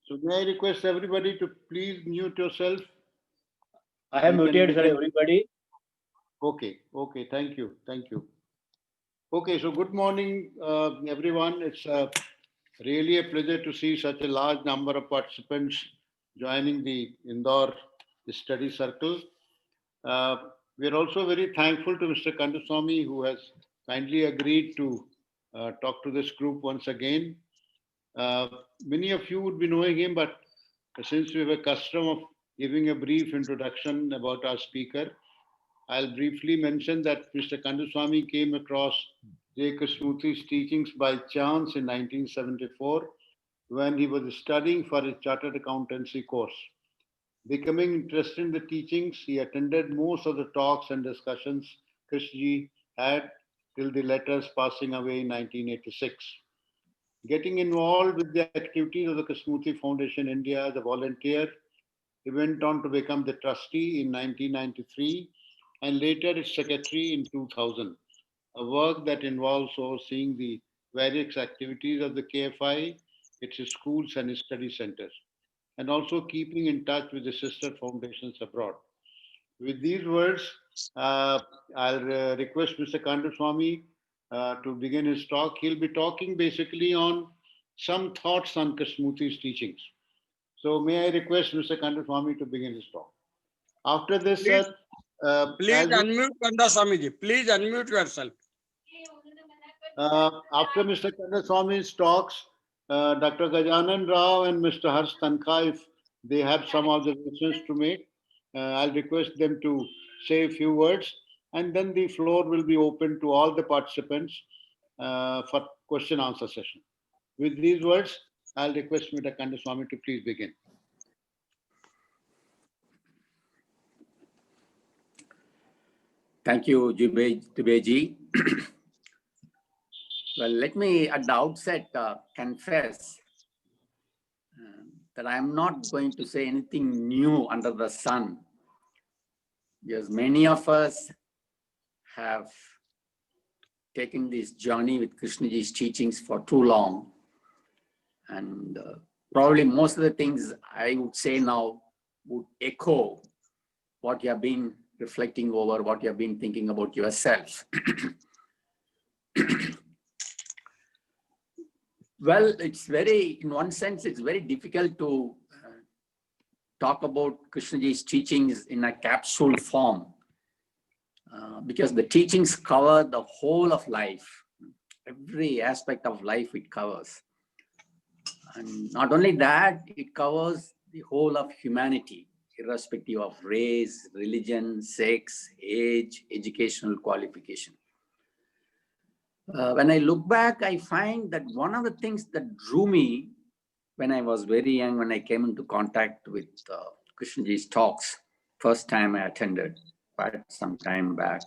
So may I request everybody to please mute yourself? I have muted, sir, everybody. Okay, okay, thank you, thank you. Okay, so good morning, everyone. It's really a pleasure to see such a large number of participants joining the Indore study circle. We are also very thankful to Mr. Kandaswamy, who has kindly agreed to talk to this group once again. Many of you would be knowing him, but since we have a custom of giving a brief introduction about our speaker, I'll briefly mention that Mr. Kandaswamy came across J. Krishnamurti's teachings by chance in 1974 when he was studying for his chartered accountancy course. Becoming interested in the teachings, he attended most of the talks and discussions Krishnaji had till the letters passing away in 1986. Getting involved with the activities of the Krishnamurti Foundation India as a volunteer, he went on to become the trustee in 1993 and later its secretary in 2000, a work that involves overseeing the various activities of the KFI, its schools and its study centers, and also keeping in touch with the sister foundations abroad. With these words, I'll request Mr. Kandaswamy to begin his talk. He'll be talking basically on some thoughts on Krishnamurti's teachings. So may I request Mr. Kandaswamy to begin his talk. After this, please, sir, please unmute Kandaswamy. Please unmute yourself. After Mr. Kandaswamy's talks, Dr. Gajanan Rao and Mr. Harsh Tankha, if they have some observations to make, I'll request them to say a few words, and then the floor will be open to all the participants for question answer session. With these words, I'll request Mr. Kandaswamy to please begin. Thank you, Dubey ji. Well, let me at the outset confess that I am not going to say anything new under the sun, because many of us have taken this journey with Krishnaji's teachings for too long. And probably most of the things I would say now would echo what you have been reflecting over, what you have been thinking about yourself. Well, it's very, in one sense, it's very difficult to talk about Krishnaji's teachings in a capsule form because the teachings cover the whole of life. Every aspect of life it covers. And not only that, it covers the whole of humanity, irrespective of race, religion, sex, age, educational qualification. When I look back, I find that one of the things that drew me when I was very young, when I came into contact with Krishnaji's talks, first time I attended quite some time back,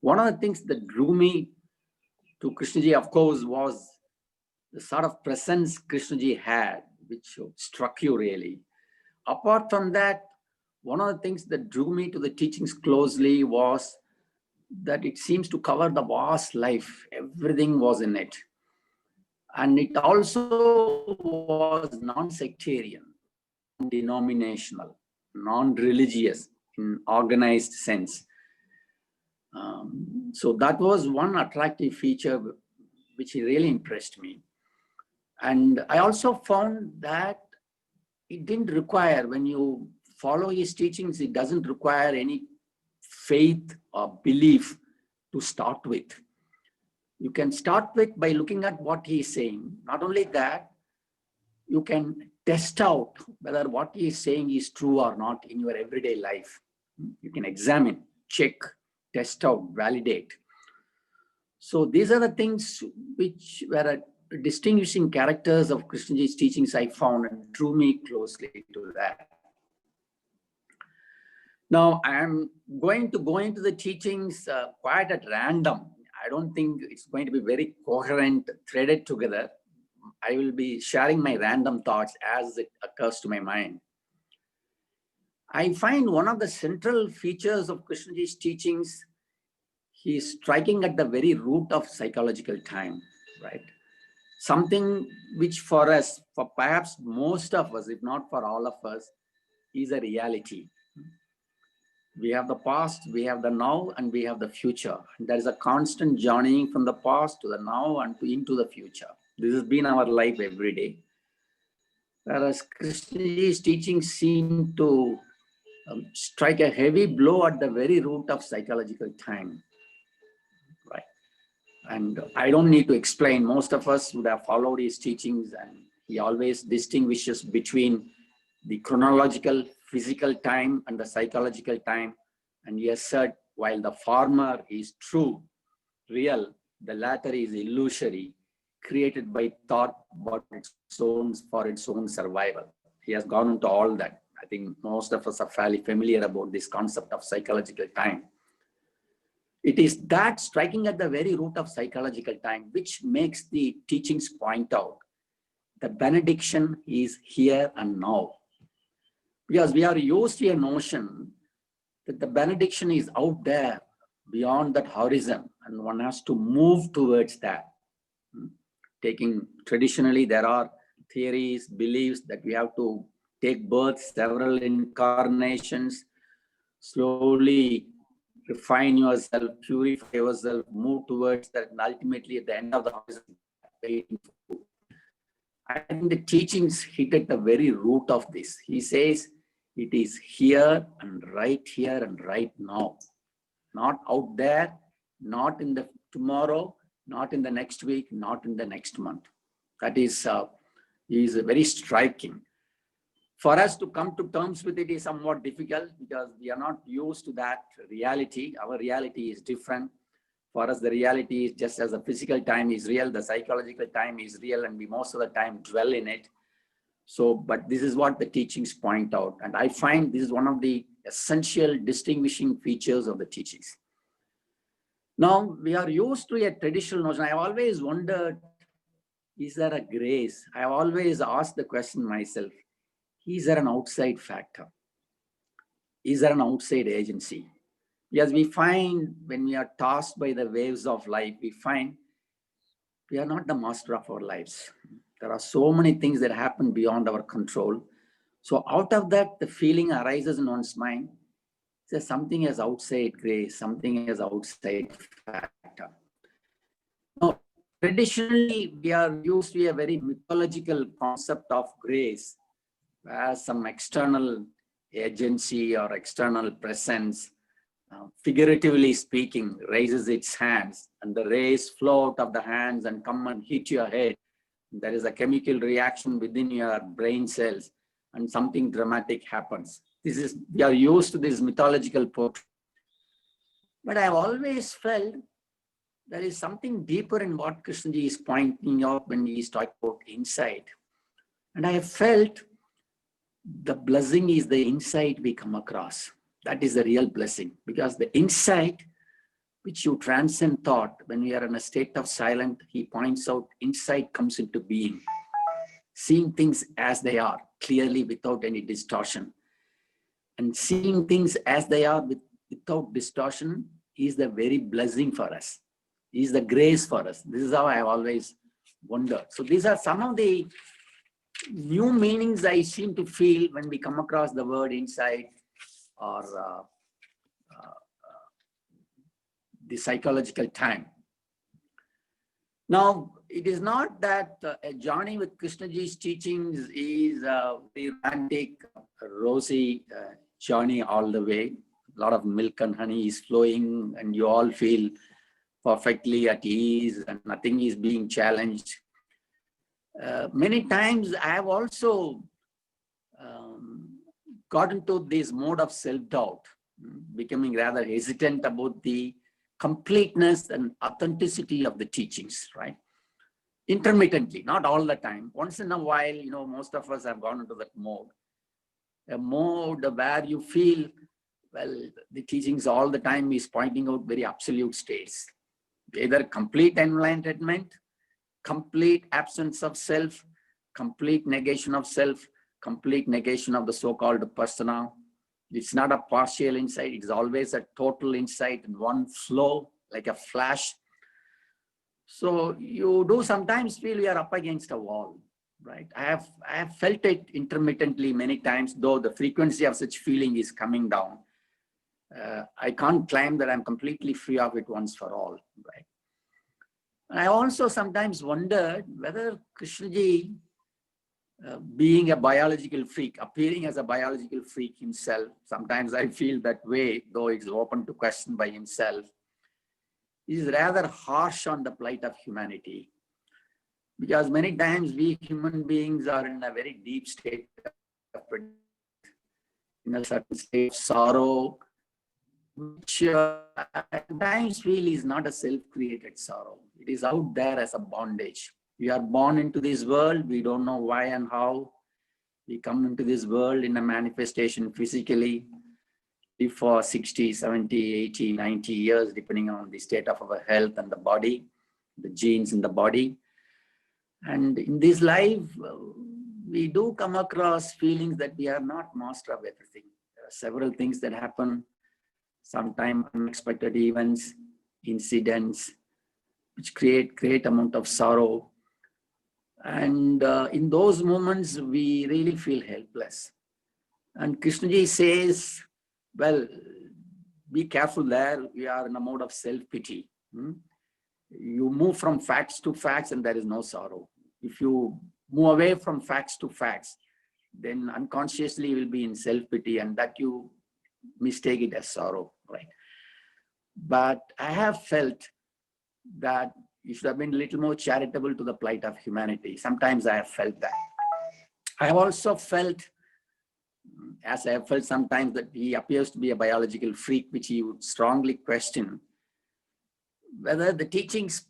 one of the things that drew me to Krishnaji, of course, was the sort of presence Krishnaji had, which struck you really. Apart from that, one of the things that drew me to the teachings closely was that it seems to cover the vast life. Everything was in it. And it also was non-sectarian, non-denominational, non-religious in organized sense. So that was one attractive feature which really impressed me. And I also found that it didn't require, when you follow his teachings, it doesn't require any faith or belief to start with. You can start with by looking at what he is saying. Not only that, you can test out whether what he is saying is true or not in your everyday life. You can examine, check, test out, validate. So these are the things which were distinguishing characters of Krishnaji's teachings I found and drew me closely to that. Now, I am going to go into the teachings quite at random. I don't think it's going to be very coherent, threaded together. I will be sharing my random thoughts as it occurs to my mind. I find one of the central features of Krishnaji's teachings, he is striking at the very root of psychological time, right? something which for us, for perhaps most of us, if not for all of us, is a reality. We have the past, we have the now, and we have the future. There is a constant journeying from the past to the now and into the future. This has been our life every day. Whereas Krishnaji's teachings seem to strike a heavy blow at the very root of psychological time. Right. And I don't need to explain, most of us would have followed his teachings, and he always distinguishes between the chronological, physical time and the psychological time. And he asserts, while the former is true, real, the latter is illusory, created by thought for its own survival. He has gone into all that. I think most of us are fairly familiar about this concept of psychological time. It is that striking at the very root of psychological time which makes the teachings point out the benediction is here and now. Because we are used to a notion that the benediction is out there beyond that horizon, and one has to move towards that. Taking traditionally, there are theories, beliefs that we have to take birth, several incarnations, slowly refine yourself, purify yourself, move towards that, and ultimately at the end of the horizon. I think the teachings hit at the very root of this. He says it is here and right now, not out there, not in the tomorrow, not in the next week, not in the next month. That is very striking. For us to come to terms with it is somewhat difficult because we are not used to that reality. Our reality is different. For us, the reality is just as the physical time is real, the psychological time is real, and we most of the time dwell in it. So, but this is what the teachings point out. And I find this is one of the essential distinguishing features of the teachings. Now, we are used to a traditional notion. I always wondered, is there a grace? I have always asked the question myself, is there an outside factor? Is there an outside agency? Because we find when we are tossed by the waves of life, we find we are not the master of our lives. There are so many things that happen beyond our control. So out of that, the feeling arises in one's mind, there's something as outside grace, something as outside factor. Now, traditionally, we are used to a very mythological concept of grace, as some external agency or external presence, figuratively speaking, raises its hands, and the rays flow out of the hands and come and hit your head. There is a chemical reaction within your brain cells, and something dramatic happens. We are used to this mythological portrait. But I've always felt there is something deeper in what Krishnaji is pointing out when he is talking about insight. And I have felt the blessing is the insight we come across. That is the real blessing, because the insight which you transcend thought, when we are in a state of silence, he points out insight comes into being. Seeing things as they are, clearly without any distortion. And seeing things as they are without distortion is the very blessing for us. Is the grace for us. This is how I have always wondered. So these are some of the new meanings I seem to feel when we come across the word insight or the psychological time. Now, it is not that a journey with Krishnaji's teachings is a very romantic, rosy journey all the way. A lot of milk and honey is flowing and you all feel perfectly at ease and nothing is being challenged. Many times I have also got into this mode of self-doubt, becoming rather hesitant about the completeness and authenticity of the teachings, right? Intermittently, not all the time. Once in a while, most of us have gone into that mode. A mode where you feel, well, the teachings all the time is pointing out very absolute states. Either complete enlightenment, complete absence of self, complete negation of self, complete negation of the so-called persona. It's not a partial insight. It's always a total insight in one flow, like a flash. So you do sometimes feel you are up against a wall, right? I have felt it intermittently many times, though the frequency of such feeling is coming down. I can't claim that I'm completely free of it once for all, right? I also sometimes wondered whether Krishnaji, being a biological freak, appearing as a biological freak himself, sometimes I feel that way, though it's open to question by himself, is rather harsh on the plight of humanity. Because many times we human beings are in a very deep state of, in a certain state of sorrow, which I sometimes feel is not a self-created sorrow. It is out there as a bondage. We are born into this world. We don't know why and how. We come into this world in a manifestation physically, live for 60, 70, 80, 90 years, depending on the state of our health and the body, the genes in the body. And in this life, we do come across feelings that we are not master of everything. There are several things that happen, sometimes unexpected events, incidents, which create great amount of sorrow. And in those moments, we really feel helpless. And Krishnaji says, well, be careful there. We are in a mode of self-pity. You move from facts to facts and there is no sorrow. If you move away from facts to facts, then unconsciously you will be in self-pity, and that you mistake it as sorrow, right? But I have felt that you should have been a little more charitable to the plight of humanity. Sometimes I have felt that. I have also felt, as I have felt sometimes, that he appears to be a biological freak, which he would strongly question whether the teachings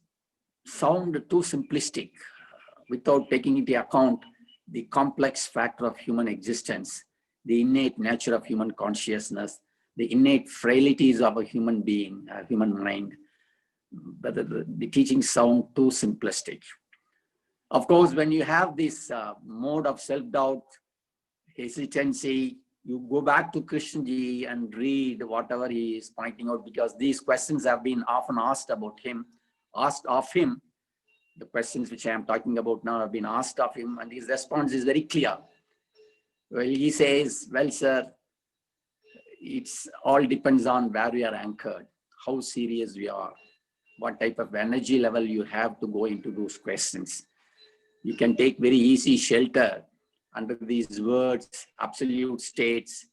sound too simplistic without taking into account the complex factor of human existence, the innate nature of human consciousness, the innate frailties of a human being, a human mind, whether the teachings sound too simplistic. Of course, when you have this mode of self-doubt, hesitancy, you go back to Krishnaji and read whatever he is pointing out, because these questions have been often asked about him, asked of him. The questions which I am talking about now have been asked of him, and his response is very clear. Well, he says, well, sir, it's all depends on where we are anchored, how serious we are, what type of energy level you have to go into those questions. You can take very easy shelter under these words, absolute states,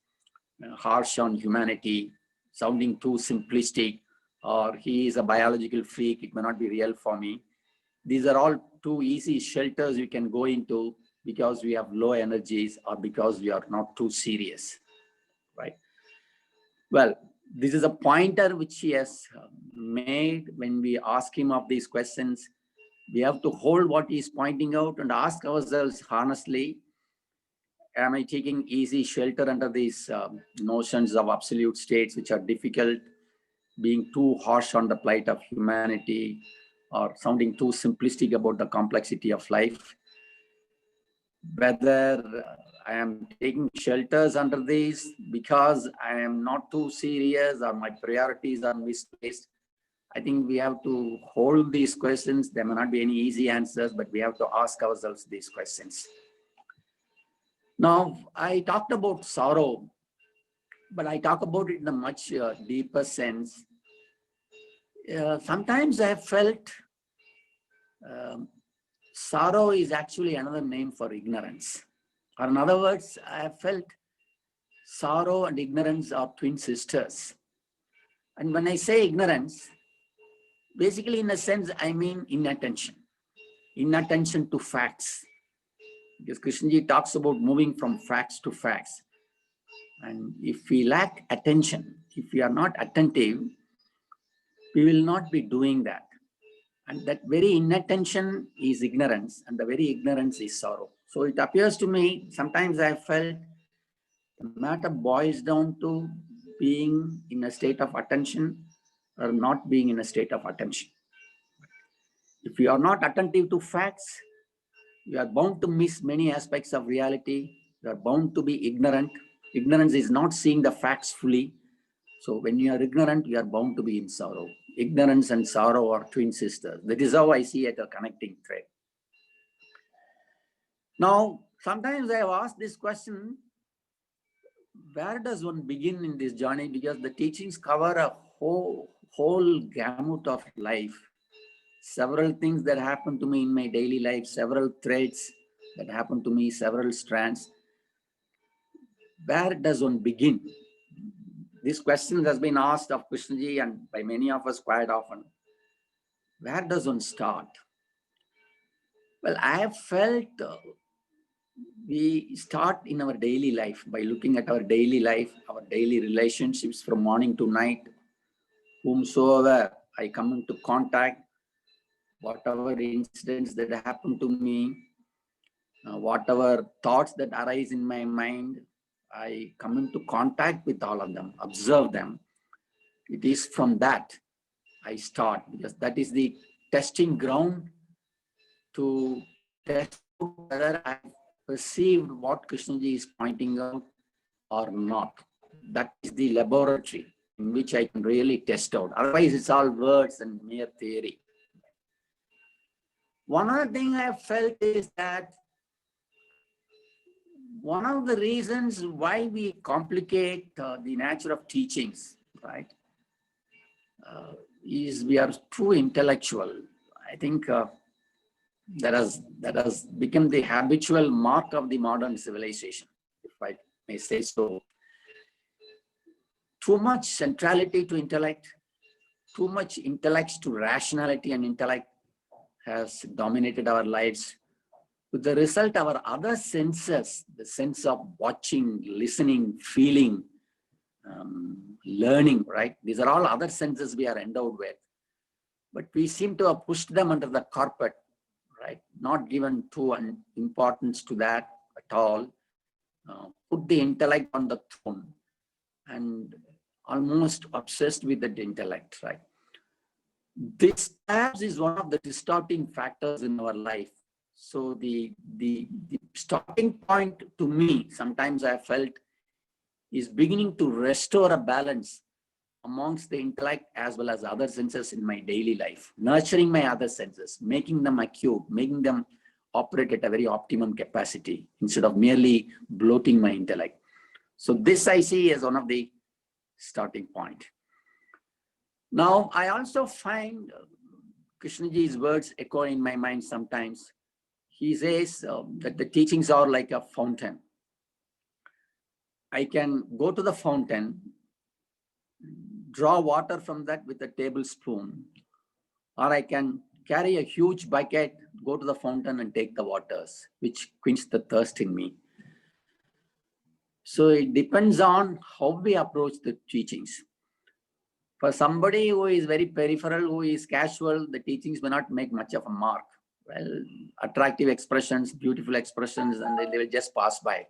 harsh on humanity, sounding too simplistic, or he is a biological freak, it may not be real for me. These are all too easy shelters you can go into because we have low energies or because we are not too serious, right? Well, this is a pointer which he has made when we ask him of these questions. We have to hold what he is pointing out and ask ourselves honestly, am I taking easy shelter under these notions of absolute states which are difficult, being too harsh on the plight of humanity, or sounding too simplistic about the complexity of life? Whether I am taking shelters under these because I am not too serious or my priorities are misplaced, I think we have to hold these questions. There may not be any easy answers, but we have to ask ourselves these questions. Now, I talked about sorrow, but I talk about it in a much deeper sense. Sometimes I have felt sorrow is actually another name for ignorance. Or in other words, I have felt sorrow and ignorance are twin sisters. And when I say ignorance, basically in a sense, I mean inattention to facts. Because Krishnaji talks about moving from facts to facts. And if we lack attention, if we are not attentive, we will not be doing that. And that very inattention is ignorance, and the very ignorance is sorrow. So it appears to me, sometimes I felt the matter boils down to being in a state of attention or not being in a state of attention. If you are not attentive to facts, you are bound to miss many aspects of reality. You are bound to be ignorant. Ignorance is not seeing the facts fully. So when you are ignorant, you are bound to be in sorrow. ignorance and sorrow are twin sisters. That is how I see it, a connecting thread. Now, sometimes I have asked this question, where does one begin in this journey? Because the teachings cover a whole gamut of life. Several things that happen to me in my daily life, several threads that happen to me, several strands. Where does one begin? This question has been asked of Krishnaji and by many of us quite often. Where does one start? Well, I have felt we start in our daily life by looking at our daily life, our daily relationships from morning to night. Whomsoever I come into contact, whatever incidents that happen to me, whatever thoughts that arise in my mind, I come into contact with all of them, observe them. It is from that I start, because that is the testing ground to test whether I perceived what Krishnaji is pointing out or not. That is the laboratory in which I can really test out. Otherwise, it's all words and mere theory. One other thing I have felt is that one of the reasons why we complicate the nature of teachings, right, is we are too intellectual. I think that has become the habitual mark of the modern civilization, if I may say so. Too much centrality to intellect, too much intellect to rationality and intellect has dominated our lives. With the result, our other senses, the sense of watching, listening, feeling, learning, right? These are all other senses we are endowed with. But we seem to have pushed them under the carpet, right? Not given too importance to that at all. Put the intellect on the throne and almost obsessed with the intellect, right? This perhaps is one of the distorting factors in our life. So the starting point to me, sometimes I felt, is beginning to restore a balance amongst the intellect as well as other senses in my daily life, nurturing my other senses, making them acute, making them operate at a very optimum capacity instead of merely bloating my intellect. So this I see as one of the starting point. Now, I also find Krishnaji's words echo in my mind sometimes. He says that the teachings are like a fountain. I can go to the fountain, draw water from that with a tablespoon, or I can carry a huge bucket, go to the fountain and take the waters, which quench the thirst in me. So it depends on how we approach the teachings. For somebody who is very peripheral, who is casual, the teachings may not make much of a mark. Well, attractive expressions, beautiful expressions, and they will just pass by.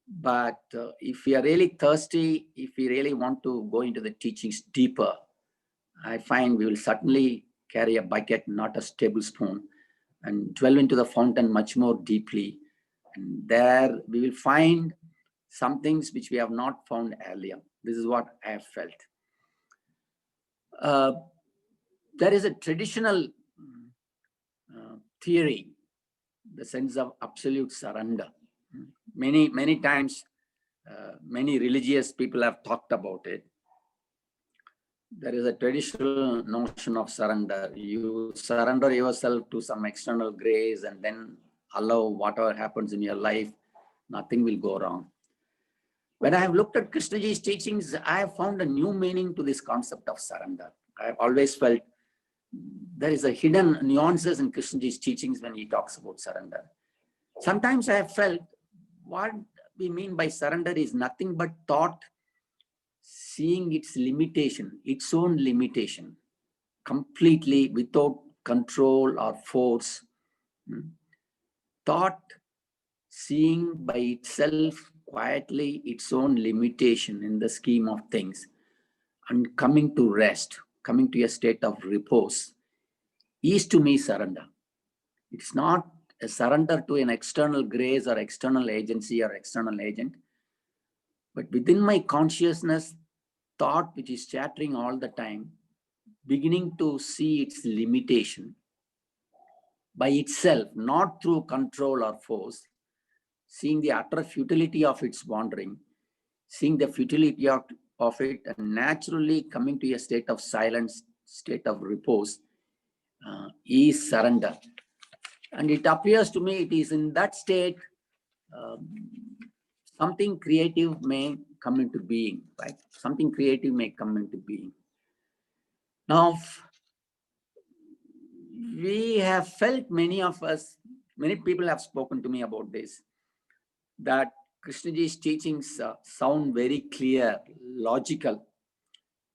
But if we are really thirsty, if we really want to go into the teachings deeper, I find we will certainly carry a bucket, not a tablespoon, and dwell into the fountain much more deeply. And there we will find some things which we have not found earlier. This is what I have felt. There is a traditional theory, the sense of absolute surrender. Many times, many religious people have talked about it. There is a traditional notion of surrender. You surrender yourself to some external grace and then allow whatever happens in your life, nothing will go wrong. When I have looked at Krishnaji's teachings, I have found a new meaning to this concept of surrender. I have always felt there is a hidden nuances in Krishnaji's teachings when he talks about surrender. Sometimes I have felt what we mean by surrender is nothing but thought seeing its limitation, its own limitation, completely without control or force. Thought seeing by itself quietly its own limitation in the scheme of things and coming to rest, coming to a state of repose is to me surrender. It's not a surrender to an external grace or external agency or external agent, but within my consciousness, thought which is chattering all the time, beginning to see its limitation by itself, not through control or force, seeing the utter futility of its wandering, seeing the futility of it, and naturally coming to a state of silence, state of repose, is surrender. And it appears to me it is in that state something creative may come into being, right? Something creative may come into being. Now, we have felt, many of us, many people have spoken to me about this, that Krishnaji's teachings sound very clear, logical.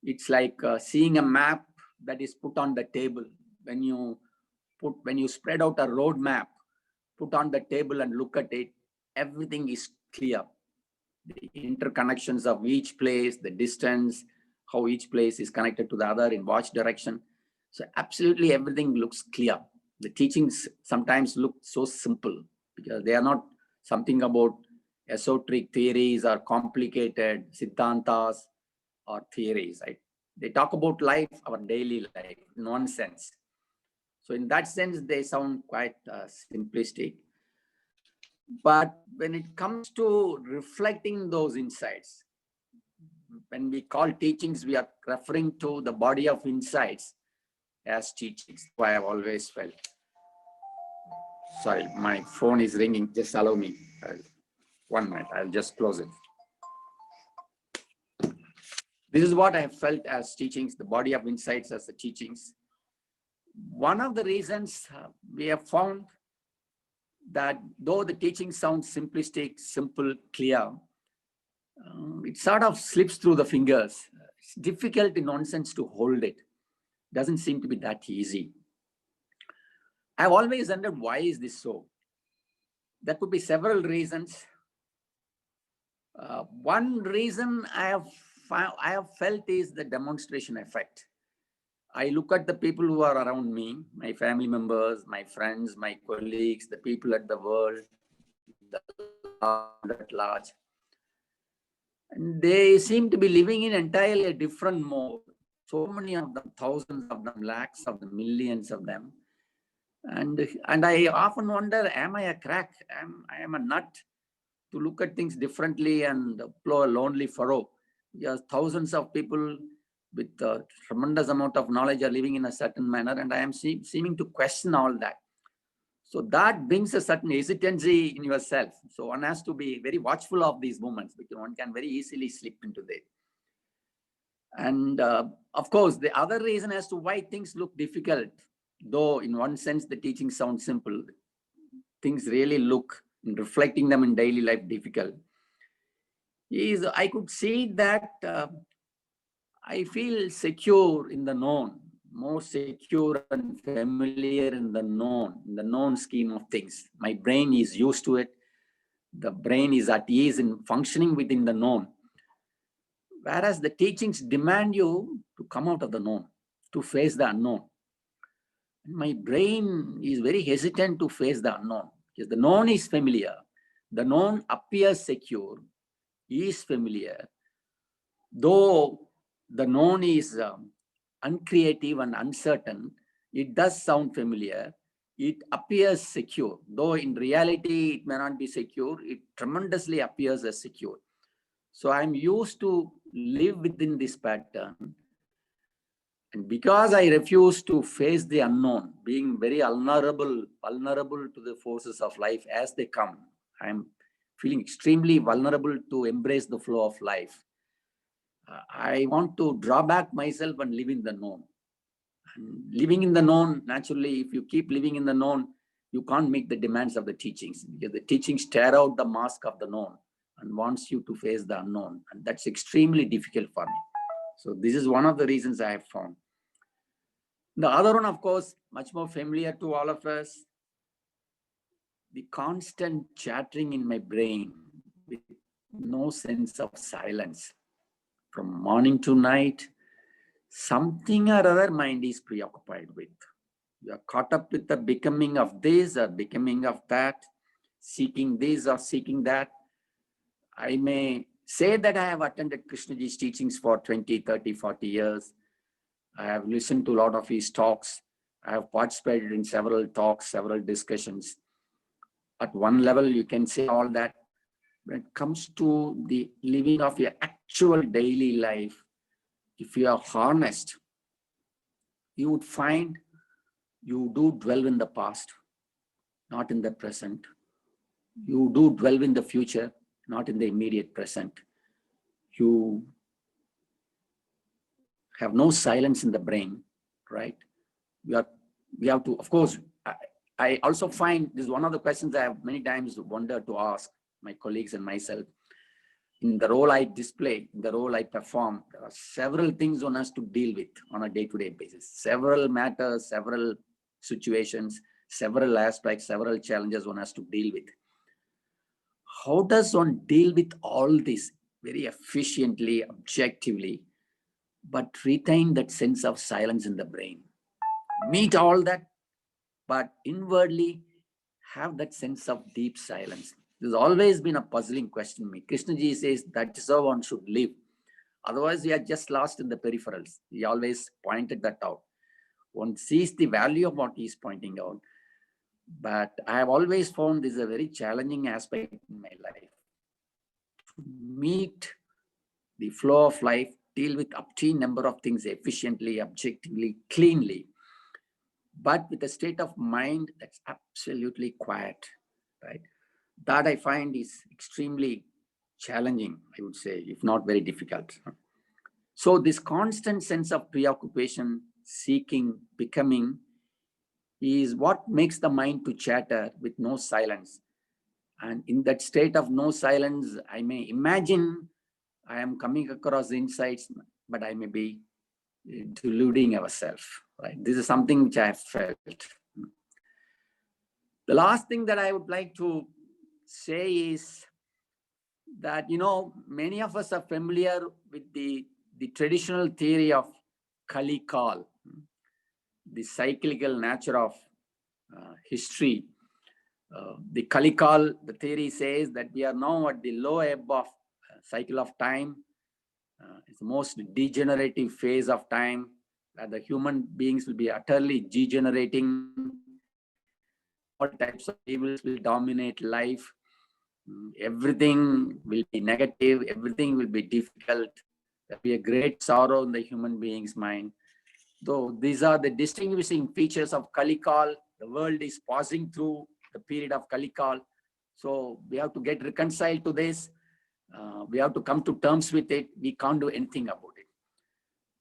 It's like seeing a map that is put on the table. When you spread out a road map, put on the table and look at it, everything is clear. The interconnections of each place, the distance, how each place is connected to the other in which direction. So absolutely everything looks clear. The teachings sometimes look so simple because they are not something about esoteric theories or complicated siddhantas or theories, right? They talk about life, our daily life, in one sense. So in that sense, they sound quite simplistic. But when it comes to reflecting those insights, when we call teachings, we are referring to the body of insights as teachings. I have always felt. Sorry, my phone is ringing. Just allow me. 1 minute. I'll just close it. This is what I have felt as teachings, the body of insights as the teachings. One of the reasons we have found that though the teaching sounds simplistic, simple, clear, it sort of slips through the fingers. It's difficult in one sense to hold it. Doesn't seem to be that easy. I've always wondered, why is this so? There could be several reasons. One reason I have felt is the demonstration effect. I look at the people who are around me, my family members, my friends, my colleagues, the people at the world, the world at large. And they seem to be living in entirely a different mode. So many of them, thousands of them, lakhs of them, millions of them. And I often wonder, am I a crack? I am a nut to look at things differently and plow a lonely furrow? Because thousands of people with a tremendous amount of knowledge are living in a certain manner, and I am seeming to question all that. So that brings a certain hesitancy in yourself. So one has to be very watchful of these moments because one can very easily slip into that. And of course, the other reason as to why things look difficult, though in one sense the teaching sounds simple, things really look, in reflecting them in daily life, difficult, is I could see that I feel secure in the known, more secure and familiar in the known scheme of things. My brain is used to it. The brain is at ease in functioning within the known. Whereas the teachings demand you to come out of the known, to face the unknown. My brain is very hesitant to face the unknown because the known is familiar. The known appears secure, is familiar. Though the known is uncreative and uncertain, it does sound familiar. It appears secure. Though in reality, it may not be secure. It tremendously appears as secure. So I'm used to live within this pattern. And because I refuse to face the unknown, being very vulnerable to the forces of life as they come, I'm feeling extremely vulnerable to embrace the flow of life. I want to draw back myself and live in the known. And living in the known, naturally, if you keep living in the known, you can't meet the demands of the teachings because the teachings tear out the mask of the known and wants you to face the unknown. And that's extremely difficult for me. So this is one of the reasons I have found. The other one, of course, much more familiar to all of us, the constant chattering in my brain with no sense of silence. From morning to night, something or other mind is preoccupied with. You are caught up with the becoming of this or becoming of that, seeking this or seeking that. I may say that I have attended Krishnaji's teachings for 20, 30, 40 years. I have listened to a lot of his talks. I have participated in several talks, several discussions. At one level, you can say all that. When it comes to the living of your actual daily life, if you are honest, you would find you do dwell in the past, not in the present. You do dwell in the future, not in the immediate present. You have no silence in the brain, right? We have to, of course, I also find this is one of the questions I have many times wondered to ask my colleagues and myself. In the role I display, in the role I perform, there are several things on us to deal with on a day-to-day basis. Several matters, several situations, several aspects, several challenges one has to deal with. How does one deal with all this very efficiently, objectively, but retain that sense of silence in the brain? Meet all that, but inwardly have that sense of deep silence. This has always been a puzzling question to me. Krishnaji says that is how one should live. Otherwise, we are just lost in the peripherals. He always pointed that out. One sees the value of what he is pointing out. But I have always found this a very challenging aspect in my life. To meet the flow of life, deal with obscene number of things efficiently, objectively, cleanly, but with a state of mind that's absolutely quiet, right? That I find is extremely challenging, I would say, if not very difficult. So this constant sense of preoccupation, seeking, becoming, is what makes the mind to chatter with no silence. And in that state of no silence, I may imagine I am coming across insights, but I may be deluding ourselves, right? This is something which I have felt. The last thing that I would like to say is that, many of us are familiar with the traditional theory of Kali Kal, the cyclical nature of history. The Kali Kal, the theory says that we are now at the low ebb of cycle of time. It's the most degenerative phase of time, where the human beings will be utterly degenerating. All types of evils will dominate life. Everything will be negative. Everything will be difficult. There will be a great sorrow in the human being's mind. Though these are the distinguishing features of Kali Kal, the world is passing through the period of Kali Kal. So we have to get reconciled to this. We have to come to terms with it. We can't do anything about it.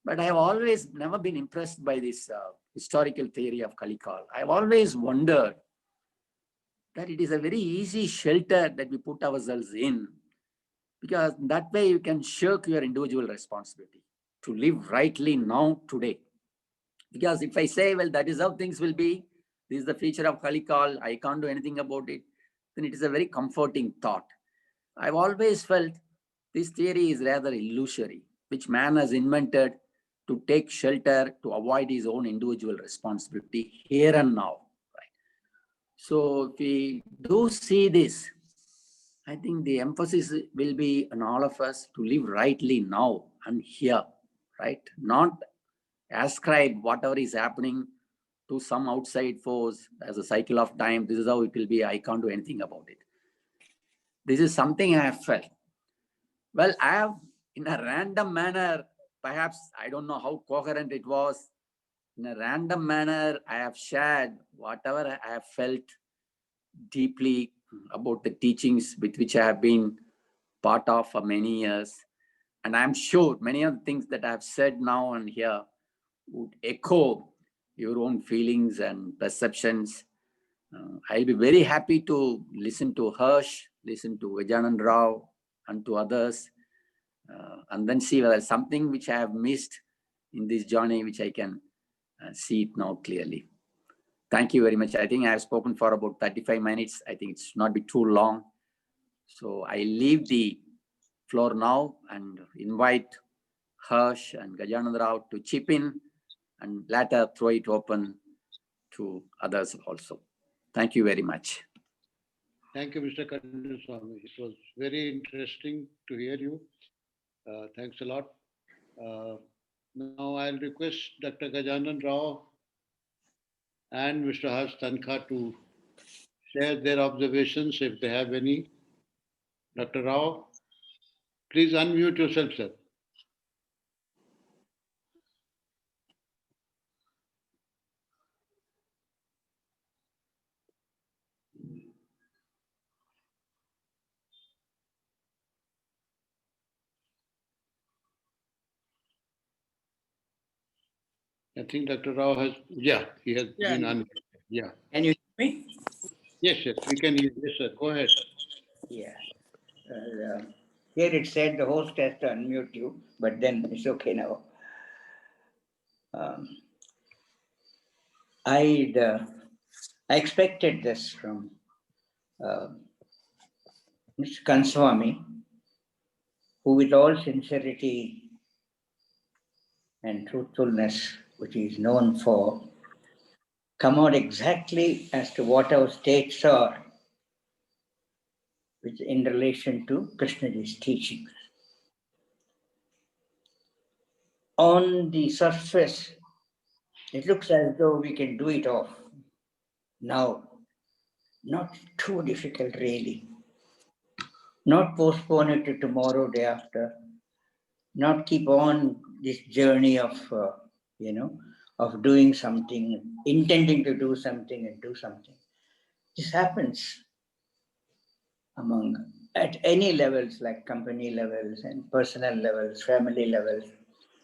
But I have always never been impressed by this historical theory of Kali Kal. I have always wondered that it is a very easy shelter that we put ourselves in, because that way you can shirk your individual responsibility to live rightly now, today. Because if I say, well, that is how things will be, this is the feature of Kali Kal, I can't do anything about it, then it is a very comforting thought. I've always felt this theory is rather illusory, which man has invented to take shelter, to avoid his own individual responsibility here and now. Right? So if we do see this, I think the emphasis will be on all of us to live rightly now and here, right? Not ascribe whatever is happening to some outside force as a cycle of time. This is how it will be. I can't do anything about it. This is something I have felt. Well, I have, in a random manner, perhaps I don't know how coherent it was, in a random manner, I have shared whatever I have felt deeply about the teachings with which I have been part of for many years. And I'm sure many of the things that I have said now and here would echo your own feelings and perceptions. I'll be very happy to listen to Harsh, listen to Gajanand Rao, and to others, and then see whether something which I have missed in this journey, which I can see it now clearly. Thank you very much. I think I have spoken for about 35 minutes. I think it should not be too long. So I leave the floor now and invite Harsh and Gajanand Rao to chip in, and later throw it open to others also. Thank you very much. Thank you, Mr. Kandaswamy. It was very interesting to hear you. Thanks a lot. Now I'll request Dr. Gajanan Rao and Mr. Harsh Tankha to share their observations if they have any. Dr. Rao, please unmute yourself, sir. I think Dr. Rao has, he has Yeah. been unmuted. Yeah. Can you hear me? Yes, we can hear. Yes, sir. Go ahead. Yeah. Here it said the host has to unmute you, but then it's okay now. I expected this from Mr. Kandaswamy, who with all sincerity and truthfulness, which he is known for, come out exactly as to what our states are, which in relation to Krishnaji's teachings. On the surface, it looks as though we can do it off now. Not too difficult, really. Not postpone it to tomorrow, day after. Not keep on this journey of, of doing something, intending to do something and do something. This happens at any levels, like company levels and personal levels, family levels.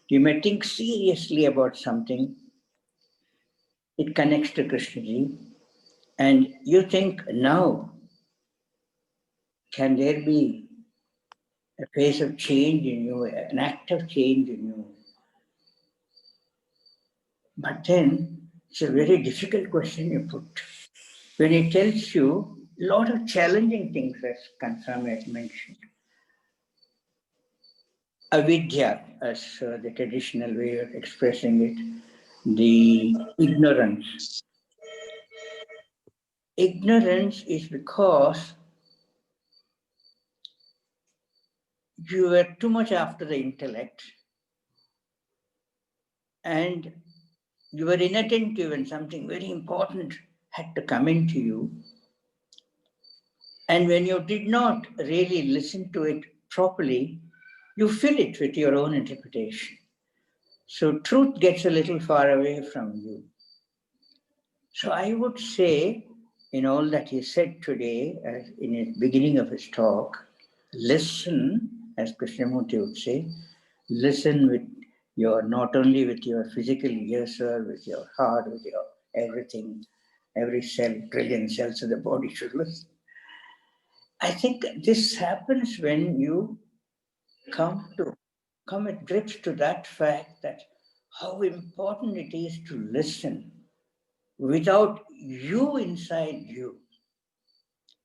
You may think seriously about something. It connects to Krishnaji. And you think, now, can there be a phase of change in you, an act of change in you? But then it's a very difficult question you put. When it tells you a lot of challenging things, as Kandaswamy has mentioned. Avidya, as the traditional way of expressing it, the ignorance. Ignorance is because you were too much after the intellect and you were inattentive when something very important had to come into you. And when you did not really listen to it properly, you fill it with your own interpretation. So truth gets a little far away from you. So I would say, in all that he said today, in the beginning of his talk, listen, as Krishnamurti would say, listen with not only with your physical ears, sir, with your heart, with your everything, every cell, trillion cells of the body should listen. I think this happens when you come at grips to that fact that how important it is to listen without you inside you.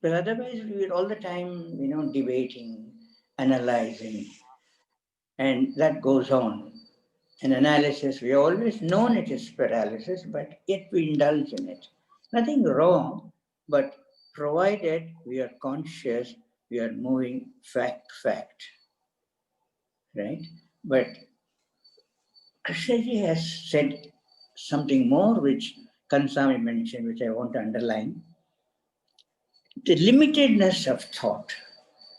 But otherwise, we're all the time, debating, analyzing, and that goes on. An analysis, we always known it is paralysis, but yet we indulge in it. Nothing wrong, but provided we are conscious, we are moving fact, right? But Krishnaji has said something more which Kandaswamy mentioned, which I want to underline. The limitedness of thought,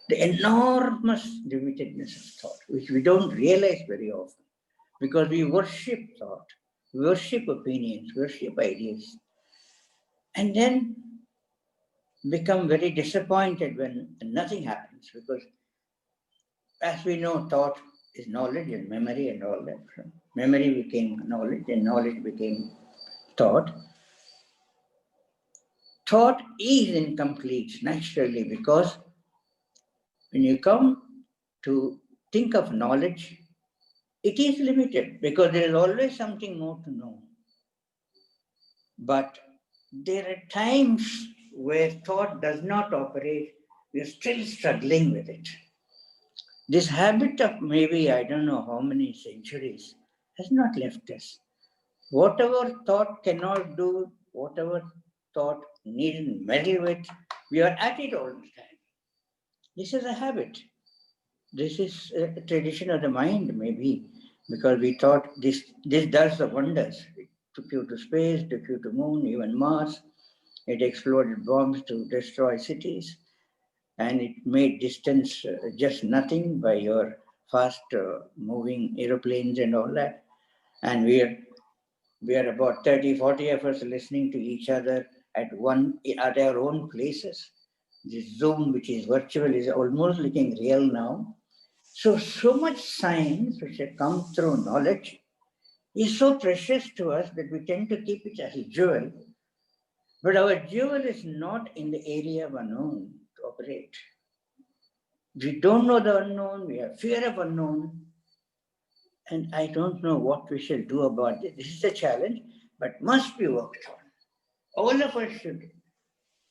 the enormous limitedness of thought, which we don't realize very often because we worship thought, we worship opinions, worship ideas, and then become very disappointed when nothing happens because, as we know, thought is knowledge and memory and all that. Memory became knowledge and knowledge became thought. Thought is incomplete naturally because when you come to think of knowledge, it is limited because there is always something more to know. But there are times where thought does not operate, we are still struggling with it. This habit of maybe, I don't know how many centuries, has not left us. Whatever thought cannot do, whatever thought needn't meddle with, we are at it all the time. This is a habit. This is a tradition of the mind, maybe. because we thought this does the wonders. It took you to space, took you to moon, even Mars. It exploded bombs to destroy cities, and it made distance just nothing by your fast moving aeroplanes and all that. And we are about 30, 40 of us listening to each other at our own places. This Zoom, which is virtual, is almost looking real now. So much science which has come through knowledge is so precious to us that we tend to keep it as a jewel. But our jewel is not in the area of unknown to operate. We don't know the unknown, we have fear of unknown, and I don't know what we shall do about it. This is a challenge, but must be worked on. All of us should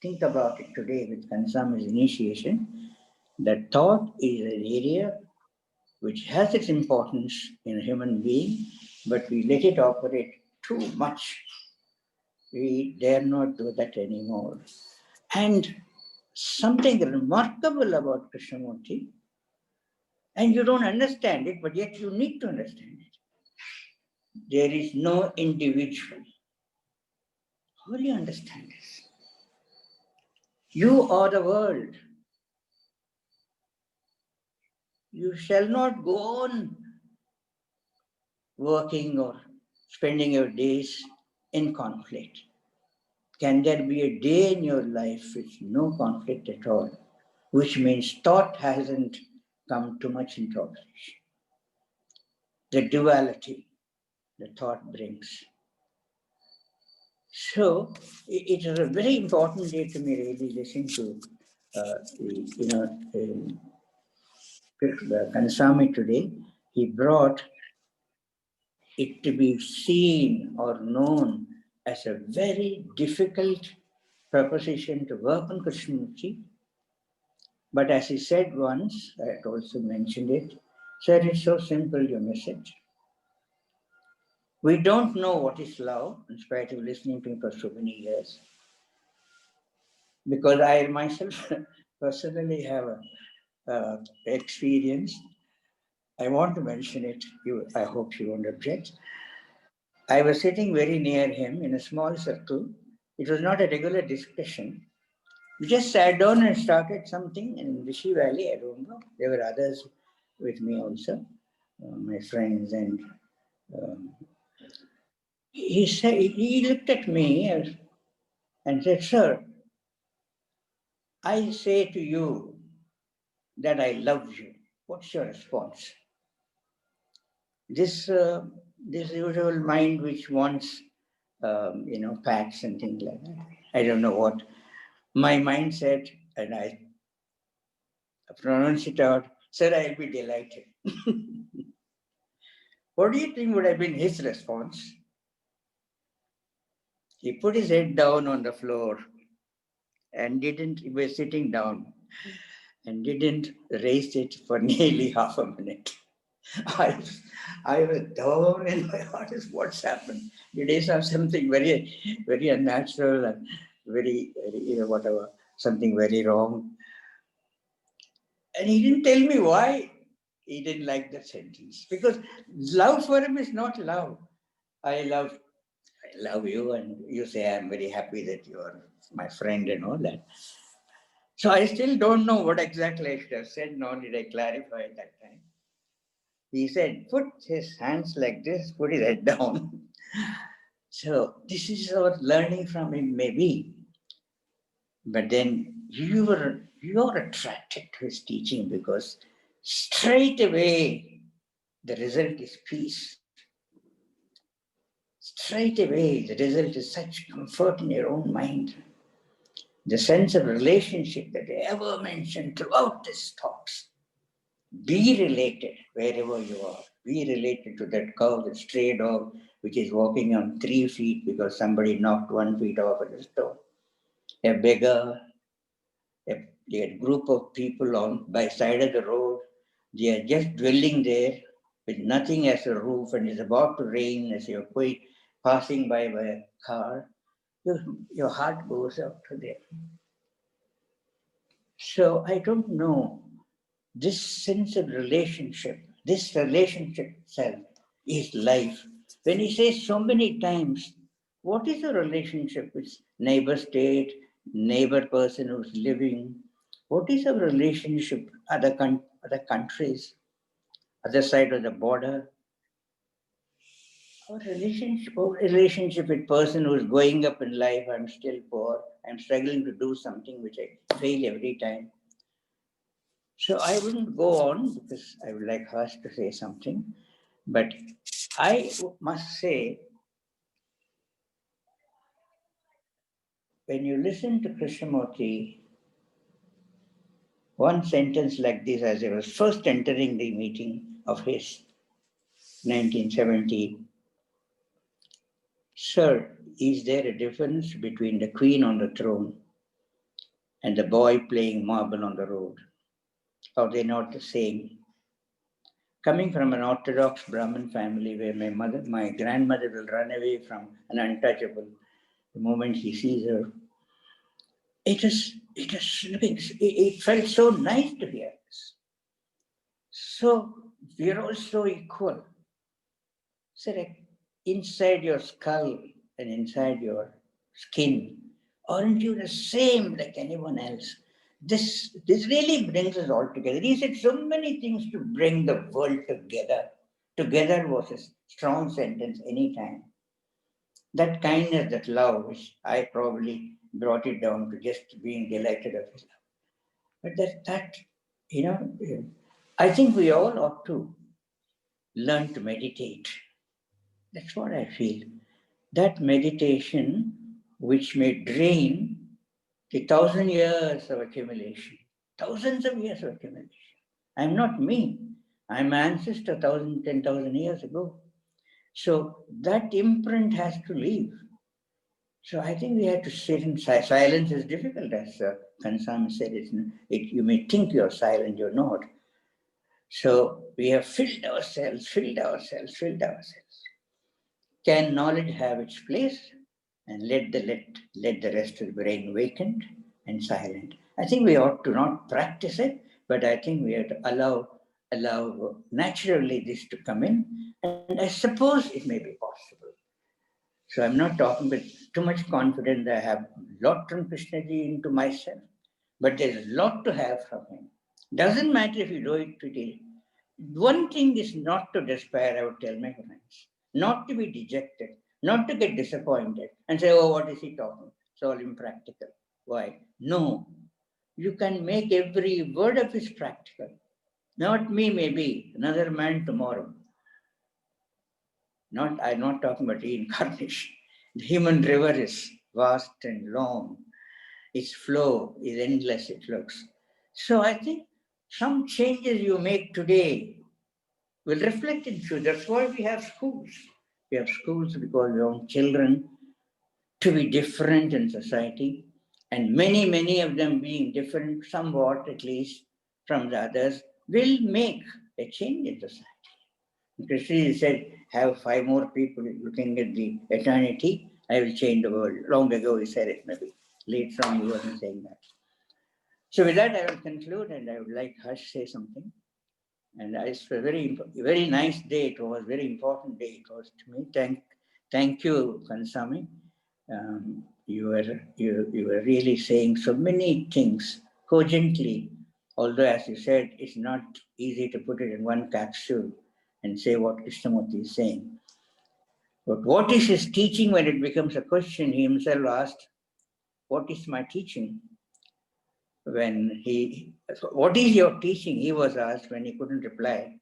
think about it today with Kandaswamy's initiation, that thought is an area which has its importance in a human being, but we let it operate too much. We dare not do that anymore. And something remarkable about Krishnamurti, and you don't understand it, but yet you need to understand it. There is no individual. How do you understand this? You are the world. You shall not go on working or spending your days in conflict. Can there be a day in your life with no conflict at all? Which means thought hasn't come too much into operation. The duality the thought brings. So it is a very important day to me, really, listening to Kandaswamy today. He brought it to be seen or known as a very difficult proposition to work on Krishnamurti. But as he said once, I had also mentioned it, sir, it's so simple, you miss it. We don't know what is love, in spite of listening to him for so many years. Because I myself personally have an experience. I want to mention it. I hope you won't object. I was sitting very near him in a small circle. It was not a regular discussion. We just sat down and started something in Rishi Valley. I don't know. There were others with me also, my friends. And he looked at me and said, sir, I say to you that I love you. What's your response? This usual mind which wants, pats and things like that. I don't know what. My mind said, and I pronounced it out, sir, I'll be delighted. What do you think would have been his response? He put his head down on the floor and he was sitting down and didn't raise it for nearly half a minute. I was down in my heart. What's happened? Did he have something very, very unnatural and very, whatever, something very wrong? And he didn't tell me why he didn't like that sentence. Because love for him is not love. I love you, and you say, I'm very happy that you are my friend and all that. So I still don't know what exactly I should have said, nor did I clarify at that time. He said, put his hands like this, put his head down. So this is our learning from him, maybe. But then you are attracted to his teaching because straight away the result is peace. Straight away the result is such comfort in your own mind. The sense of relationship that I ever mentioned throughout these talks. Be related wherever you are. Be related to that cow, that stray dog, which is walking on 3 feet because somebody knocked 1 foot off at the store. A beggar, a group of people by side of the road. They are just dwelling there with nothing as a roof, and it's about to rain as you're passing by a car. Your heart goes out to them. So I don't know. This sense of relationship, this relationship itself is life. When he says so many times, what is the relationship with neighbor state, neighbor person who's living? What is our relationship with other countries, other side of the border? Our relationship with person who's going up in life, I'm still poor, I'm struggling to do something which I fail every time. So I wouldn't go on because I would like Harsh to say something. But I must say, when you listen to Krishnamurti, one sentence like this, as I was first entering the meeting of his 1970, "Sir, is there a difference between the queen on the throne and the boy playing marble on the road? Are they not the same?" Coming from an Orthodox Brahmin family where my grandmother will run away from an untouchable the moment he sees her, it felt so nice to hear this. So we are all so equal. So like inside your skull and inside your skin, aren't you the same like anyone else? This really brings us all together. He said so many things to bring the world together. Together was a strong sentence anytime. That kindness, that love, which I probably brought it down to just being delighted of his love. But I think we all ought to learn to meditate. That's what I feel. That meditation which may drain the 1,000 years of accumulation, thousands of years of accumulation. I'm not me. I'm an ancestor 10,000 years ago. So that imprint has to leave. So I think we have to sit in silence. Silence is difficult, as Kandaswamy said. You may think you're silent, you're not. So we have filled ourselves. Can knowledge have its place? And let the rest of the brain vacant and silent. I think we ought to not practice it, but I think we have to allow naturally this to come in. And I suppose it may be possible. So I'm not talking with too much confidence that I have a lot from Krishnaji into myself, but there's a lot to have from him. Doesn't matter if you do it today. One thing is not to despair, I would tell my friends, not to be dejected, not to get disappointed and say, oh, what is he talking? It's all impractical. Why? No. You can make every word of it practical. Not me, maybe, another man tomorrow. I'm not talking about reincarnation. The human river is vast and long. Its flow is endless, it looks. So I think some changes you make today will reflect in future. That's why we have schools. We have schools because we want children to be different in society. And many of them being different, somewhat at least, from the others, will make a change in society. Trustee said, have 5 more people looking at the eternity, I will change the world. Long ago he said it, maybe. Later on he wasn't saying that. So with that, I will conclude and I would like Harsh to say something. And it's a very nice day. It was a very important day. It was to me. Thank you, Kandaswamy. You were really saying so many things cogently. Although, as you said, it's not easy to put it in one capsule and say what Krishnamurti is saying. But what is his teaching when it becomes a question? He himself asked, "What is my teaching?" What is your teaching? He was asked when he couldn't reply.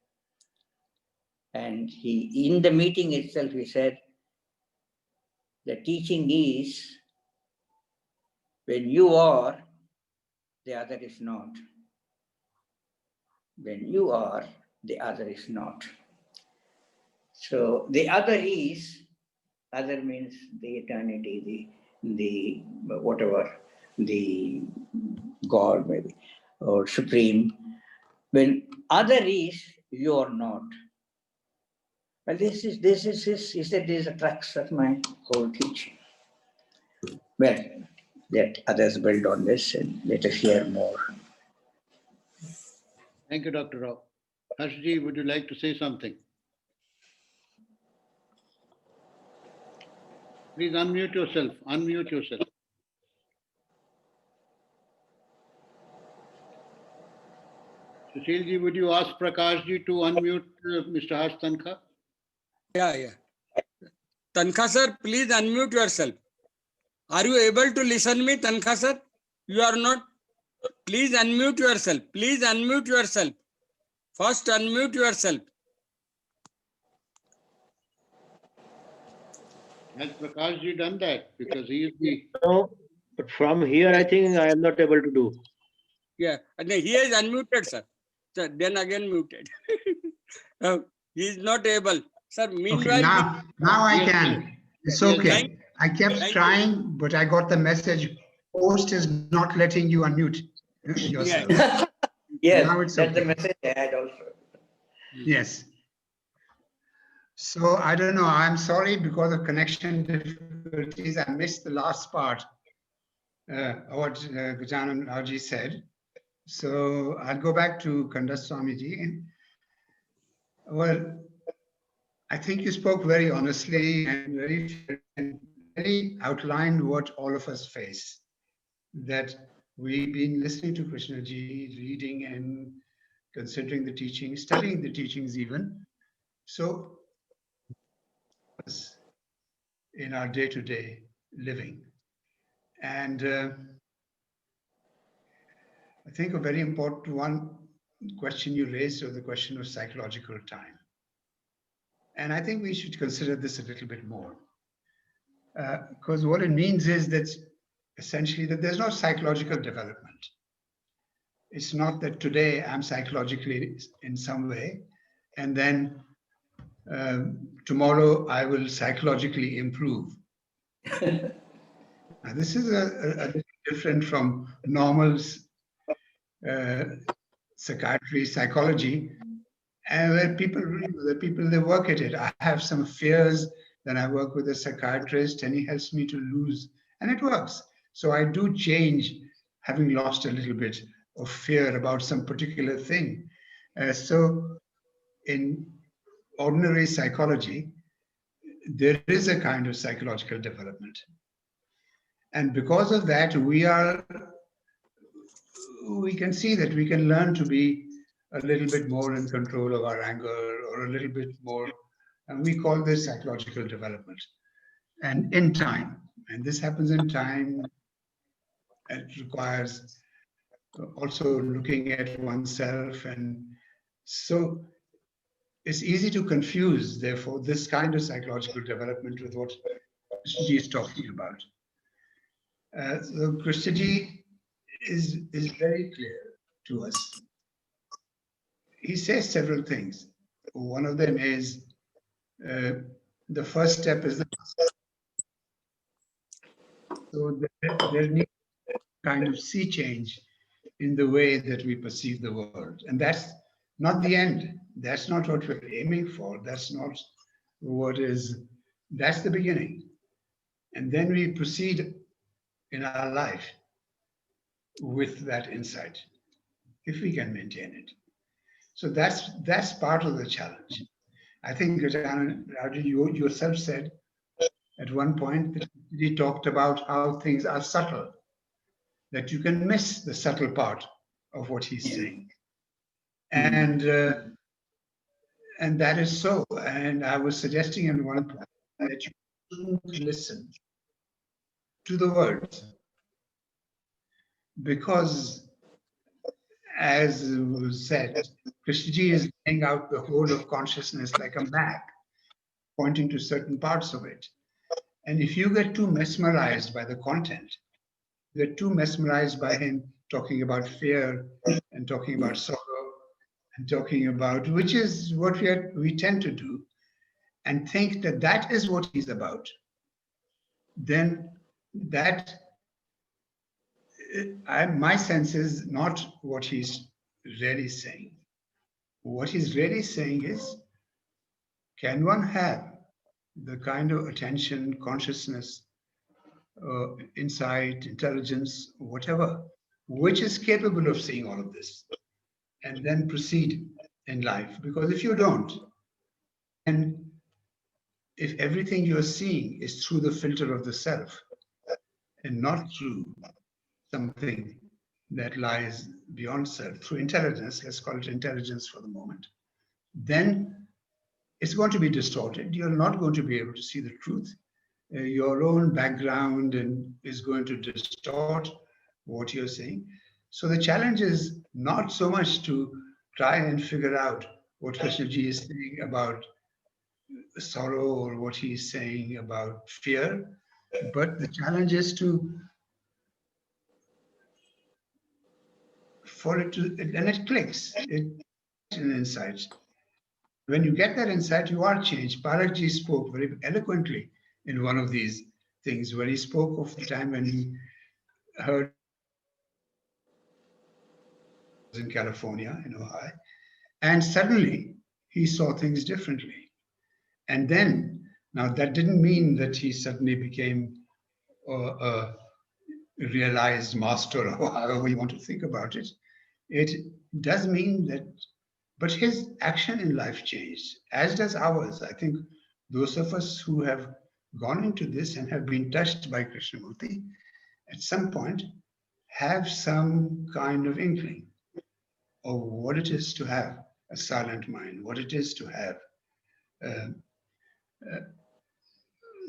And in the meeting itself, he said, the teaching is when you are, the other is not. When you are, the other is not. So the other means the eternity, the whatever, the God maybe, or Supreme. When other is, you are not. Well, this is he said, this is the crux of my whole teaching. Well, let others build on this and let us hear more. Thank you, Dr. Rao. Harshji, would you like to say something? Please unmute yourself. Unmute yourself. Sushil ji, would you ask Prakash ji to unmute Mr. Harsh Tankha? Yeah. Tankha sir, please unmute yourself. Are you able to listen me, Tankha sir? You are not. Please unmute yourself. Please unmute yourself. First unmute yourself. Has Prakash ji done that? Because he is the... No, but from here, I think I am not able to do. Yeah, and he is unmuted, sir. Sir, then again muted. He is not able. Sir, meanwhile... Okay, now I can. It's okay. I kept Thank you. trying, but I got the message, host is not letting you unmute yourself. Yes, Now it's that's the okay. message I had also. Yes. So I don't know, I'm sorry because of connection difficulties, I missed the last part, what Gajanan Raji said. So I'll go back to Kandaswamy ji. Well, I think you spoke very honestly and very outlined what all of us face. That we've been listening to Krishna ji, reading and considering the teachings, studying the teachings even. So in our day-to-day living. And I think a very important one question you raised was the question of psychological time. And I think we should consider this a little bit more. Because what it means is that essentially that there's no psychological development. It's not that today I'm psychologically in some way, and then tomorrow I will psychologically improve. Now, this is a little different from normal psychiatry, psychology, and where people they work at it. I have some fears, then I work with a psychiatrist and he helps me to lose, and it works. So I do change, having lost a little bit of fear about some particular thing. So in ordinary psychology, there is a kind of psychological development. And because of that, we can see that we can learn to be a little bit more in control of our anger, or a little bit more, and we call this psychological development. And in time, and this happens in time, it requires also looking at oneself. And so it's easy to confuse, therefore, this kind of psychological development with what Krishnaji is talking about. So Krishnaji is very clear to us. He says several things. One of them is the first step is the so there needs a kind of sea change in the way that we perceive the world, and that's not the end. That's not what we're aiming for. That's not what is. That's the beginning, and then we proceed in our life with that insight, if we can maintain it. So that's part of the challenge. I think Gajanan Raji, you yourself said at one point that he talked about how things are subtle, that you can miss the subtle part of what he's saying. And that is so. And I was suggesting in one point that you shouldn't listen to the words, because as was said, Krishnaji is laying out the whole of consciousness like a map, pointing to certain parts of it. And if you get too mesmerized by the content, you get too mesmerized by him talking about fear and talking about sorrow and talking about, which is what we tend to do, and think that that is what he's about, then that, my sense is not what he's really saying. What he's really saying is, can one have the kind of attention, consciousness, insight, intelligence, whatever, which is capable of seeing all of this, and then proceed in life? Because if you don't, and if everything you're seeing is through the filter of the self and not through something that lies beyond self, through intelligence, let's call it intelligence for the moment, then it's going to be distorted. You're not going to be able to see the truth. Your own background is going to distort what you're saying. So the challenge is not so much to try and figure out what Krishnaji is saying about sorrow or what he's saying about fear, but the challenge is for it to, and it clicks, it's an insight. When you get that insight, you are changed. Parakji spoke very eloquently in one of these things where he spoke of the time when he heard in California, in Ohio, and suddenly he saw things differently. And then, now that didn't mean that he suddenly became a realized master, or however you want to think about it. It does mean that, but his action in life changed, as does ours. I think those of us who have gone into this and have been touched by Krishnamurti at some point have some kind of inkling of what it is to have a silent mind, what it is to have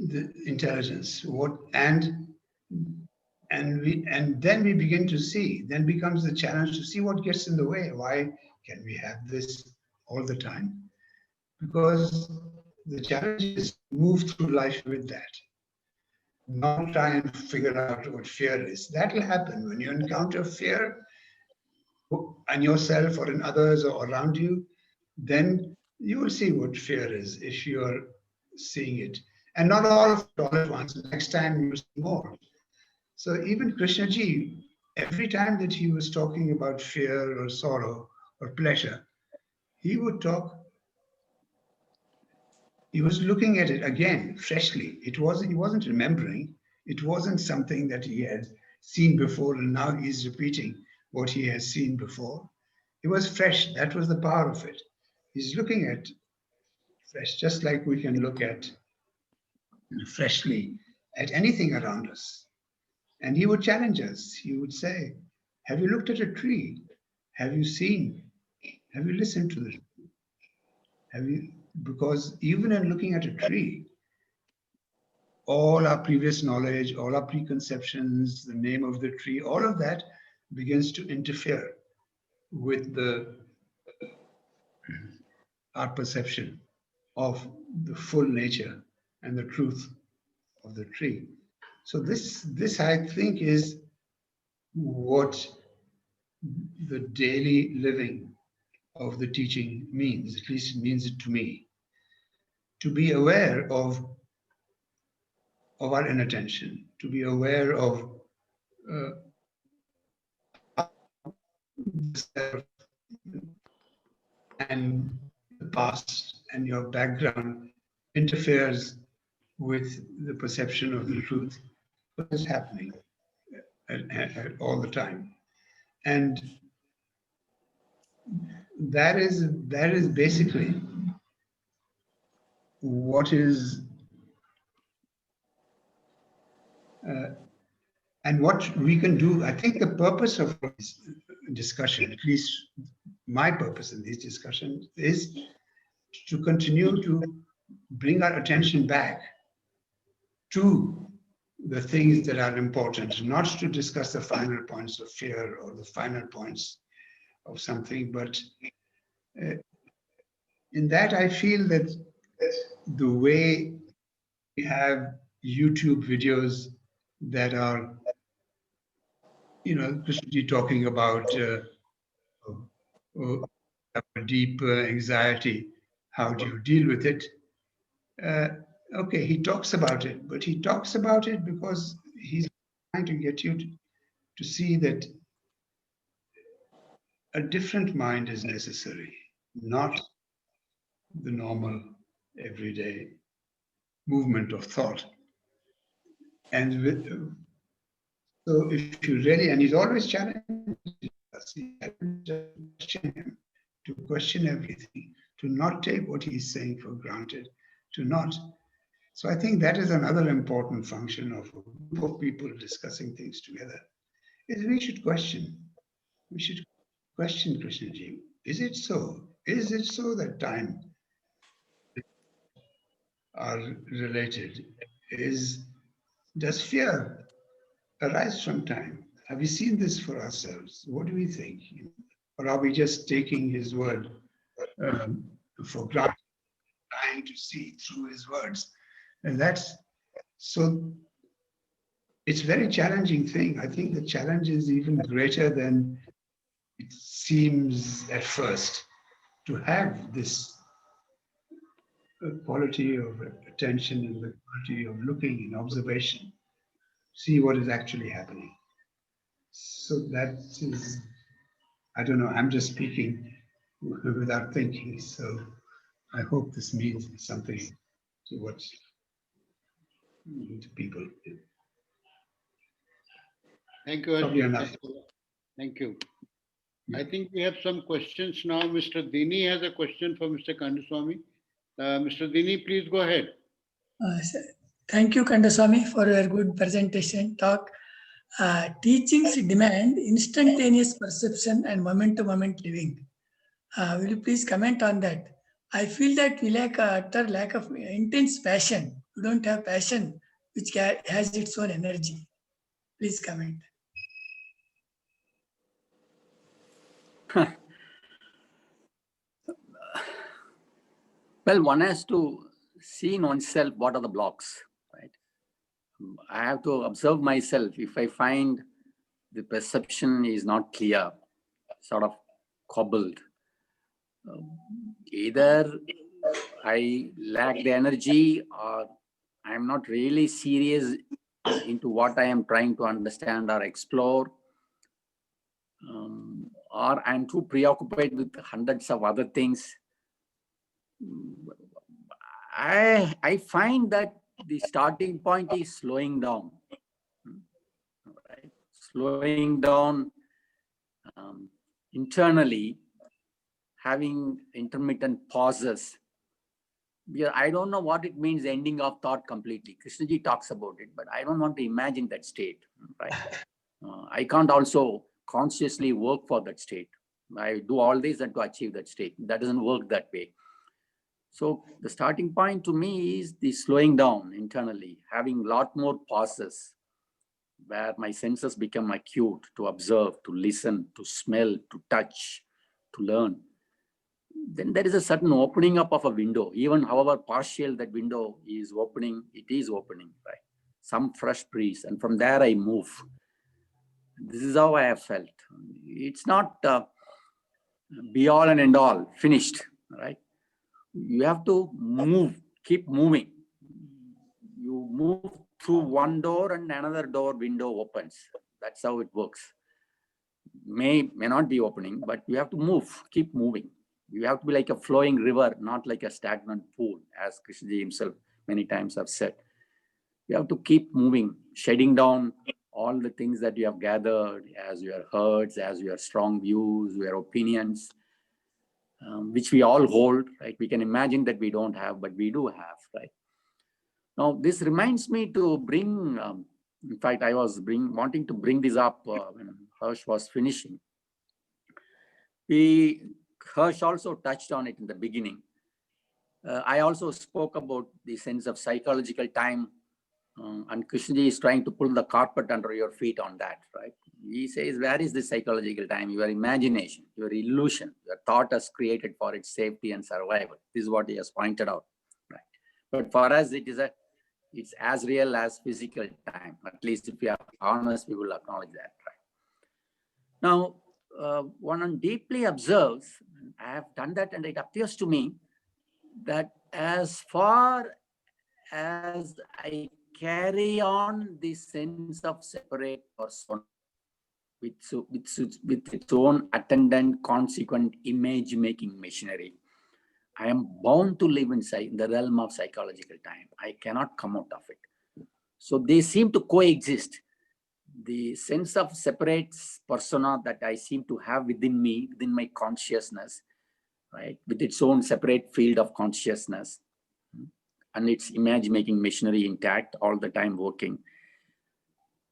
the intelligence, and then we begin to see. Then becomes the challenge to see what gets in the way. Why can we have this all the time? Because the challenge is to move through life with that. Not try and figure out what fear is. That will happen when you encounter fear in yourself or in others or around you. Then you will see what fear is if you are seeing it. And not all of it all at once. Next time you will see more. So even Krishnaji, every time that he was talking about fear or sorrow or pleasure, he would talk, he was looking at it again, freshly. He wasn't remembering. It wasn't something that he had seen before and now he's repeating what he has seen before. It was fresh. That was the power of it. He's looking at fresh, just like we can look at freshly at anything around us. And he would challenge us. He would say, have you looked at a tree? Have you seen? Have you listened to the tree? Have you? Because even in looking at a tree, all our previous knowledge, all our preconceptions, the name of the tree, all of that begins to interfere with our perception of the full nature and the truth of the tree. So this I think is what the daily living of the teaching means, at least it means it to me. To be aware of our inattention, to be aware of and the past and your background interferes with the perception of the truth. What is happening all the time? And that is basically what is and what we can do. I think the purpose of this discussion, at least my purpose in this discussion, is to continue to bring our attention back to the things that are important, not to discuss the final points of fear or the final points of something, but in that I feel that the way we have YouTube videos that are, Krishnaji talking about deep anxiety, how do you deal with it? Okay, he talks about it, but he talks about it because he's trying to get you to see that a different mind is necessary, not the normal everyday movement of thought. And so if you really, and he's always challenging us, to question everything, to not take what he's saying for granted, to not So I think that is another important function of a group of people discussing things together, is we should question. We should question Krishnaji. Is it so? Is it so that time are related? Does fear arise from time? Have we seen this for ourselves? What do we think? Or are we just taking his word for granted, trying to see through his words? And that's so. It's a very challenging thing. I think the challenge is even greater than it seems at first, to have this quality of attention and the quality of looking and observation, see what is actually happening. So that is, I don't know, I'm just speaking without thinking. So I hope this means something to what to people. Thank you. Probably enough. Thank you. I think we have some questions now. Mr. Dini has a question for Mr. Kandaswamy. Mr. Dini, please go ahead. Thank you, Kandaswamy, for your good presentation talk. Teachings demand instantaneous perception and moment-to-moment living. Will you please comment on that? I feel that we lack utter lack of intense passion. We don't have passion which has its own energy. Please comment. Well, one has to see in oneself what are the blocks, right? I have to observe myself. If I find the perception is not clear, sort of cobbled, either I lack the energy or I'm not really serious into what I am trying to understand or explore, or I'm too preoccupied with hundreds of other things. I find that the starting point is slowing down, right? Slowing down internally, having intermittent pauses. Yeah, I don't know what it means, ending of thought completely. Krishnaji talks about it, but I don't want to imagine that state, right? I can't also consciously work for that state. I do all this and to achieve that state. That doesn't work that way. So the starting point to me is the slowing down internally, having a lot more pauses where my senses become acute to observe, to listen, to smell, to touch, to learn. Then there is a certain opening up of a window, even however partial that window is opening, it is opening, right? Some fresh breeze, and from there I move. This is how I have felt. It's not be all and end all, finished, right? You have to move, keep moving. You move through one door and another door window opens. That's how it works. May not be opening, but you have to move, keep moving. You have to be like a flowing river, not like a stagnant pool, as Krishnaji himself many times have said. You have to keep moving, shedding down all the things that you have gathered as your hurts, as your strong views, your opinions, which we all hold, right? We can imagine that we don't have, but we do have, right? Now, this reminds me to bring, in fact, I was wanting to bring this up when Harsh was finishing. Harsh also touched on it in the beginning. I also spoke about the sense of psychological time, and Krishnaji is trying to pull the carpet under your feet on that, right? He says, where is the psychological time? Your imagination, your illusion, your thought has created for its safety and survival. This is what he has pointed out, right? But for us, it's as real as physical time. At least if we are honest, we will acknowledge that, right? Now, one deeply observes, I have done that, and it appears to me that as far as I carry on the sense of separate persona with its own attendant, consequent image-making machinery, I am bound to live inside the realm of psychological time. I cannot come out of it. So they seem to coexist. The sense of separate persona that I seem to have within me, within my consciousness, right, with its own separate field of consciousness, and its image-making machinery intact, all the time working.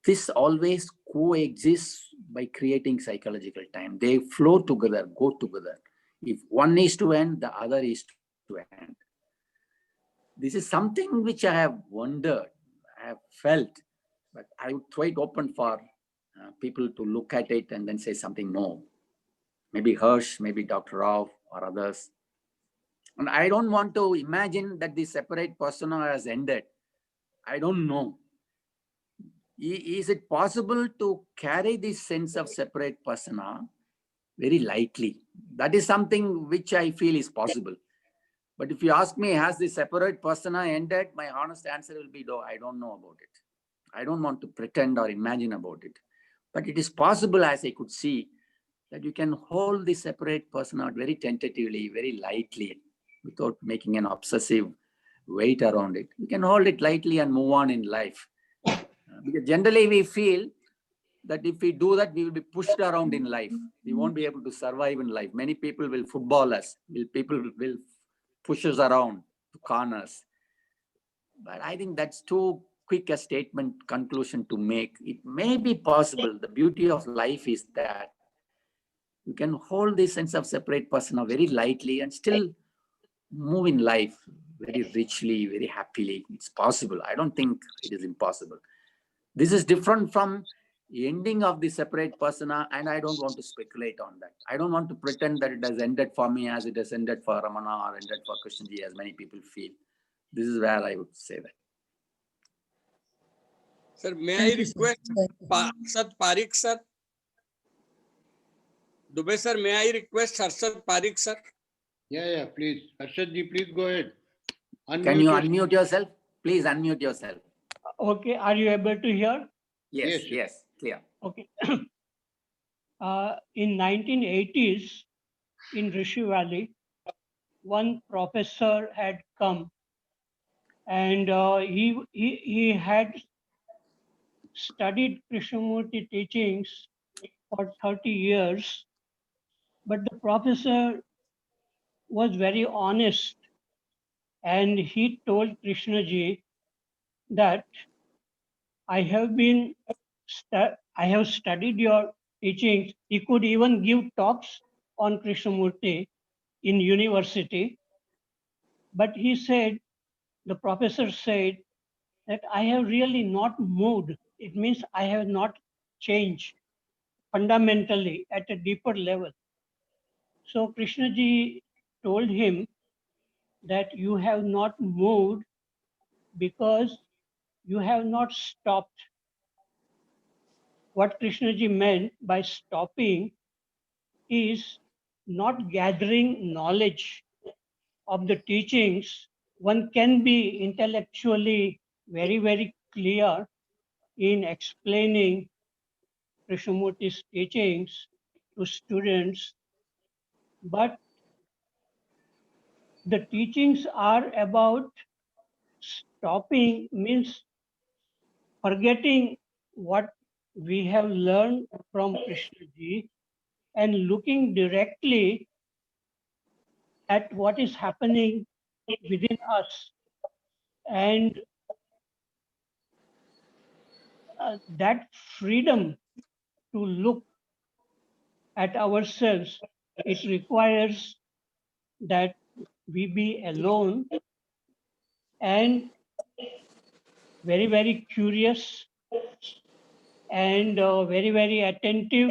This always coexists by creating psychological time. They flow together, go together. If one is to end, the other is to end. This is something which I have wondered, I have felt, but I would throw it open for people to look at it and then say something more. Maybe Hirsch, maybe Dr. Rao or others. And I don't want to imagine that the separate persona has ended. I don't know. Is it possible to carry this sense of separate persona very lightly? That is something which I feel is possible. But if you ask me, has the separate persona ended? My honest answer will be, no, I don't know about it. I don't want to pretend or imagine about it. But it is possible, as I could see, that you can hold the separate persona very tentatively, very lightly, without making an obsessive weight around it. You can hold it lightly and move on in life. Because generally we feel that if we do that, we will be pushed around in life. We won't be able to survive in life. Many people will football us. People will push us around to corners. But I think that's too quick a conclusion to make. It may be possible. The beauty of life is that you can hold this sense of separate persona very lightly and still move in life very richly, very happily. It's possible. I don't think it is impossible. This is different from the ending of the separate persona, and I don't want to speculate on that. I don't want to pretend that it has ended for me as it has ended for Ramana or ended for Krishnaji, as many people feel. This is where I would say that. Sir, may Thank I you, sir. request Thank you. Harshad Parikh, sir? Dubey, sir, may I request Harshad Parikh, sir? Yeah, please. Harshadji, please go ahead. Can you unmute yourself? Please unmute yourself. Okay, are you able to hear? Yes, Yes. yes, clear. Okay. In 1980s, in Rishi Valley, one professor had come, and he had studied Krishnamurti teachings for 30 years, but the professor was very honest, and he told Krishnaji that I have studied your teachings. He could even give talks on Krishnamurti in university. But he said, the professor said that I have really not moved. It means I have not changed fundamentally at a deeper level. So Krishnaji told him that you have not moved because you have not stopped. What Krishnaji meant by stopping is not gathering knowledge of the teachings. One can be intellectually very, very clear in explaining Krishnamurti's teachings to students, but the teachings are about stopping, means forgetting what we have learned from Krishnaji and looking directly at what is happening within us. And that freedom to look at ourselves, it requires that we be alone and very, very curious and very, very attentive,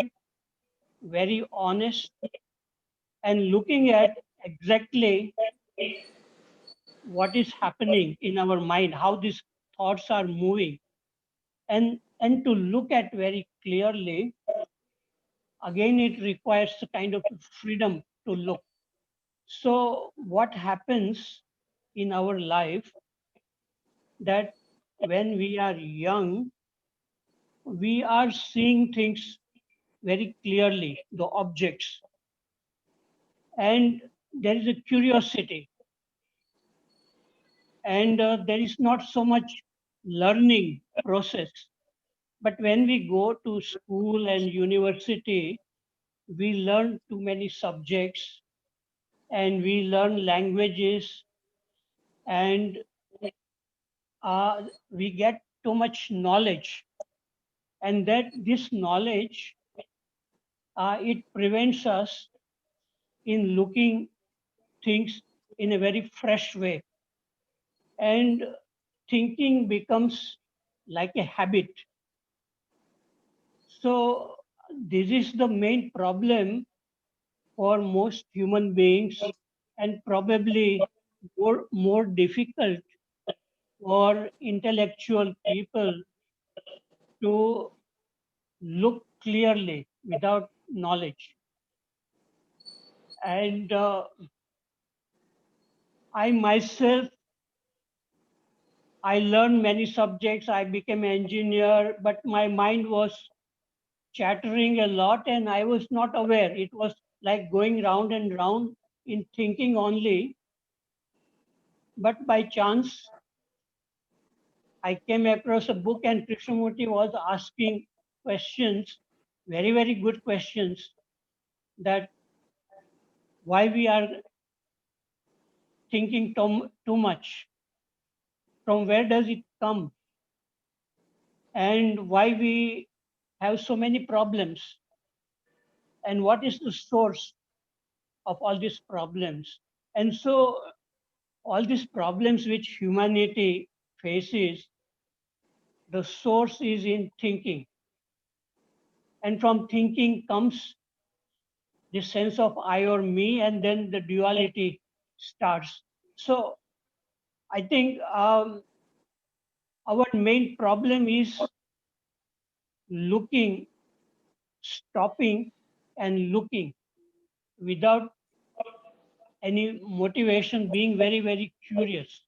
very honest, and looking at exactly what is happening in our mind, how these thoughts are moving, and to look at very clearly. Again, it requires a kind of freedom to look. So what happens in our life that when we are young, we are seeing things very clearly, the objects, and there is a curiosity, and there is not so much learning process. But when we go to school and university, we learn too many subjects and we learn languages, and we get too much knowledge, and that this knowledge, it prevents us in looking things in a very fresh way, and thinking becomes like a habit. So this is the main problem for most human beings, and probably more difficult for intellectual people to look clearly without knowledge. And I myself, I learned many subjects. I became an engineer, but my mind was chattering a lot and I was not aware. It was like going round and round in thinking only. But by chance, I came across a book and Krishnamurti was asking questions, very, very good questions, that why we are thinking too much, from where does it come, and why we have so many problems, and what is the source of all these problems. And so all these problems which humanity faces, the source is in thinking. And from thinking comes the sense of I or me, and then the duality starts. So I think our main problem is looking, stopping and looking without any motivation, being very, very curious.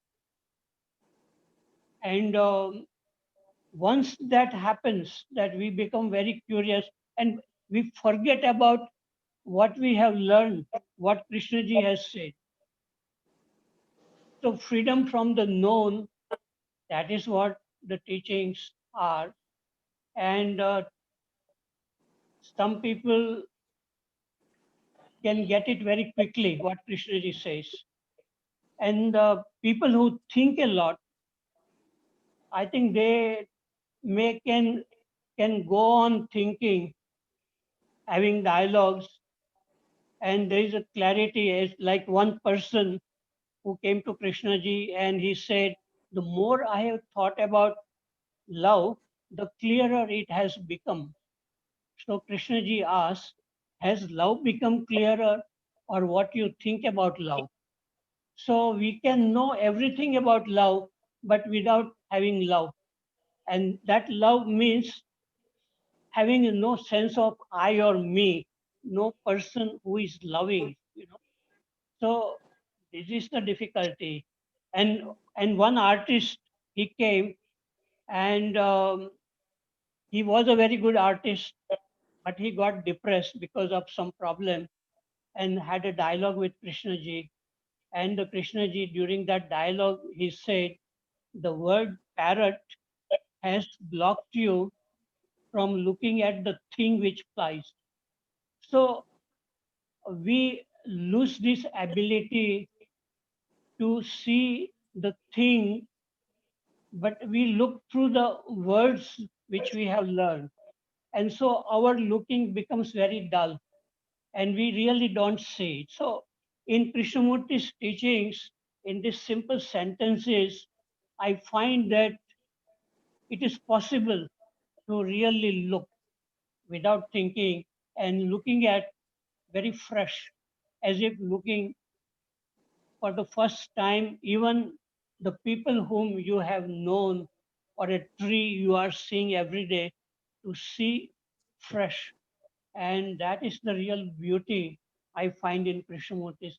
And once that happens, that we become very curious and we forget about what we have learned, what Krishnaji has said. So freedom from the known, that is what the teachings are. And some people can get it very quickly, what Krishnaji says. And people who think a lot, I think they can go on thinking, having dialogues, and there is a clarity. As like one person who came to Krishnaji and he said, the more I have thought about love, the clearer it has become. So Krishnaji asked, has love become clearer, or what you think about love? So we can know everything about love, but without having love. And that love means having no sense of I or me, no person who is loving, you know. So this is the difficulty. And one artist, he came and he was a very good artist, but he got depressed because of some problem and had a dialogue with Krishnaji. And the Krishnaji, during that dialogue, he said, the word parrot has blocked you from looking at the thing which flies. So we lose this ability to see the thing, but we look through the words which we have learned. And so our looking becomes very dull and we really don't see it. So in Krishnamurti's teachings, in these simple sentences, I find that it is possible to really look without thinking and looking at very fresh, as if looking for the first time, even the people whom you have known, or a tree you are seeing every day, to see fresh. And that is the real beauty I find in Krishnamurti's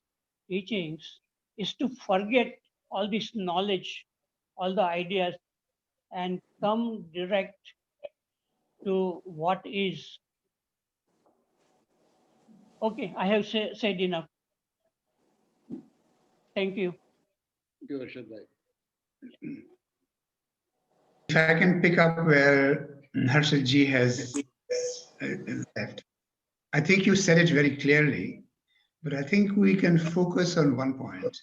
teachings, is to forget all this knowledge, all the ideas, and come direct to what is. Okay, I have said enough. Thank you. Thank you, Arshad bhai. If I can pick up where Harshad ji has left, I think you said it very clearly, but I think we can focus on one point,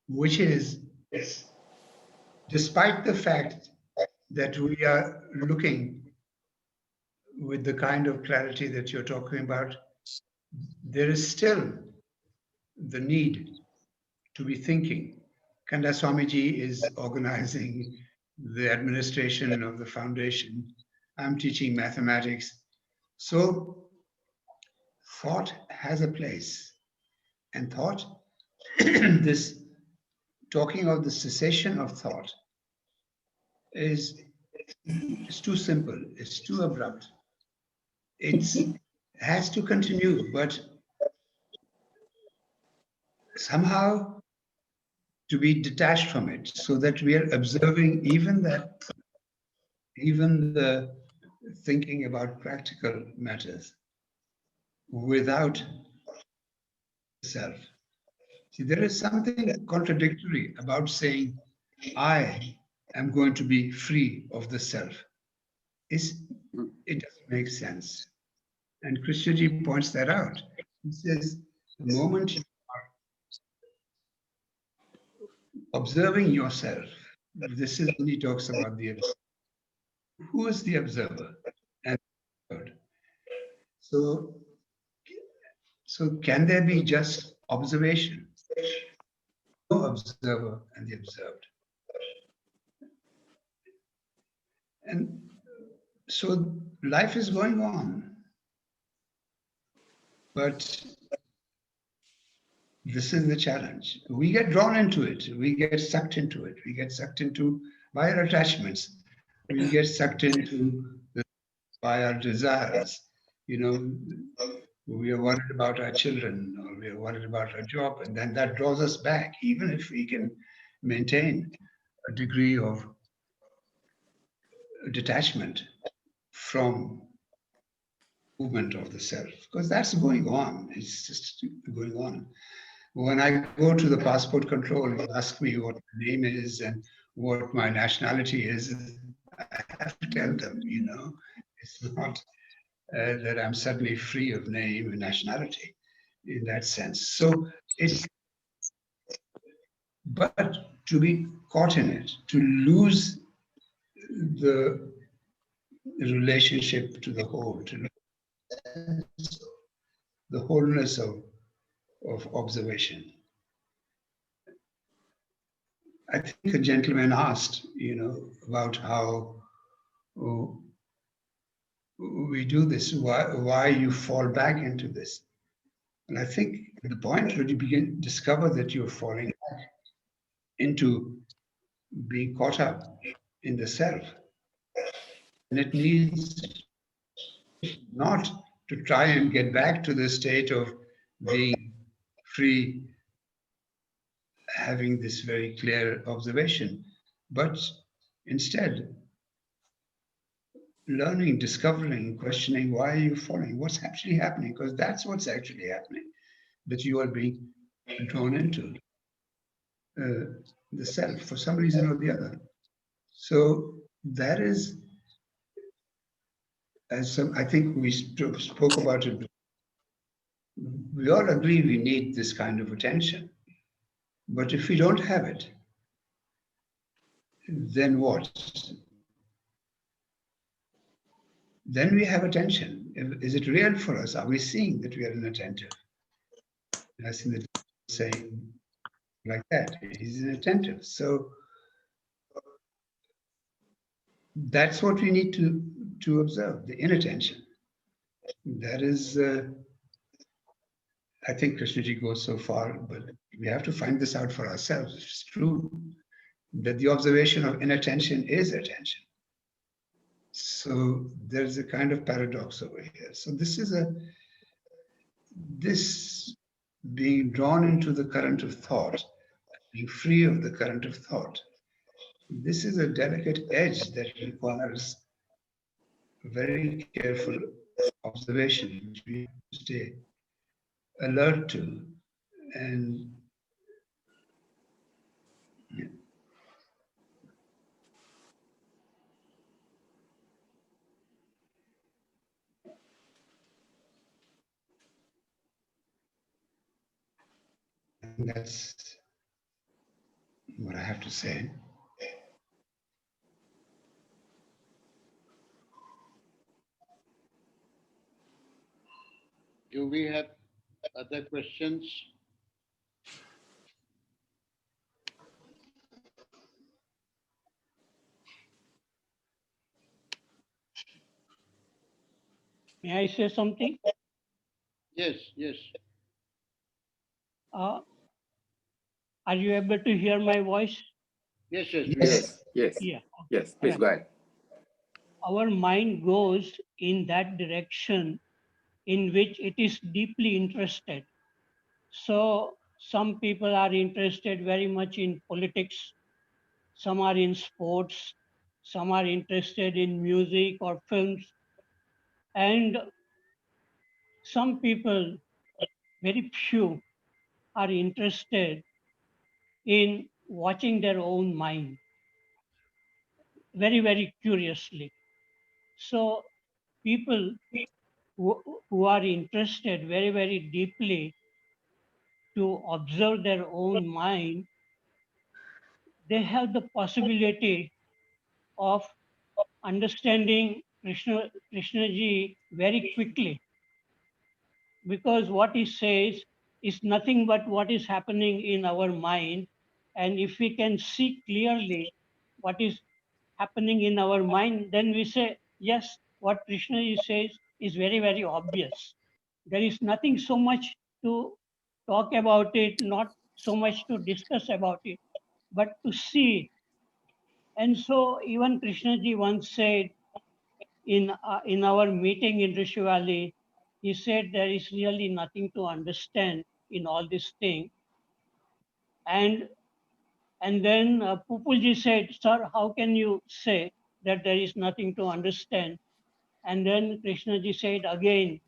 which is despite the fact that we are looking with the kind of clarity that you're talking about, there is still the need to be thinking. Kandaswamy is organizing the administration of the foundation. I'm teaching mathematics. So thought has a place. And thought, this talking of the cessation of thought is too simple, it's too abrupt. It has to continue, but somehow to be detached from it, so that we are observing even the thinking about practical matters without self. See, there is something contradictory about saying, I am going to be free of the self. It doesn't make sense. And Krishnaji points that out. He says, the moment you are observing yourself, this is when he talks about the observer. Who is the observer? And so can there be just observation? No observer and the observed. And so life is going on. But this is the challenge. We get drawn into it. We get sucked into it. We get sucked into by our attachments. We get sucked into by our desires. You know, we are worried about our children, or we are worried about our job, and then that draws us back, even if we can maintain a degree of detachment from movement of the self, because that's going on. It's just going on. When I go to the passport control, you ask me what my name is and what my nationality is, I have to tell them, you know, it's not that I'm suddenly free of name and nationality in that sense. So it's, but to be caught in it, to lose the relationship to the whole, to lose the wholeness of observation. I think a gentleman asked, you know, about how we do this, why you fall back into this. And I think the point where you discover that you're falling back into being caught up in the self. And it needs not to try and get back to the state of being free, having this very clear observation, but instead learning, discovering, questioning, why are you falling? What's actually happening? Because that's what's actually happening, that you are being drawn into the self for some reason or the other. So that is, as I think we spoke about it, we all agree we need this kind of attention. But if we don't have it, then what? Then we have attention. Is it real for us? Are we seeing that we are inattentive? I've seen the saying like that, he's inattentive. So that's what we need to observe, the inattention. That is, I think Krishnaji goes so far, but we have to find this out for ourselves. It's true that the observation of inattention is attention. So there's a kind of paradox over here. So this being drawn into the current of thought, being free of the current of thought, this is a delicate edge that requires very careful observation, which we have to stay alert to. And yeah. That's what I have to say. Do we have other questions? May I say something? Yes, yes. Are you able to hear my voice? Yes, yes, we are. Yes, yes, Yeah. yes. Please Right. go ahead. Our mind goes in that direction in which it is deeply interested. So some people are interested very much in politics, some are in sports, some are interested in music or films, and some people, very few, are interested in watching their own mind very, very curiously. So people who are interested very, very deeply to observe their own mind, they have the possibility of understanding Krishna ji very quickly, because what he says is nothing but what is happening in our mind. And if we can see clearly what is happening in our mind, then we say, yes, what Krishna ji says is very, very obvious. There is nothing so much to talk about it, not so much to discuss about it, but to see. And so even Krishna ji once said in our meeting in Rishi Valley, he said there is really nothing to understand in all this thing. And then Pupulji said, sir, how can you say that there is nothing to understand? And then Krishnaji said again,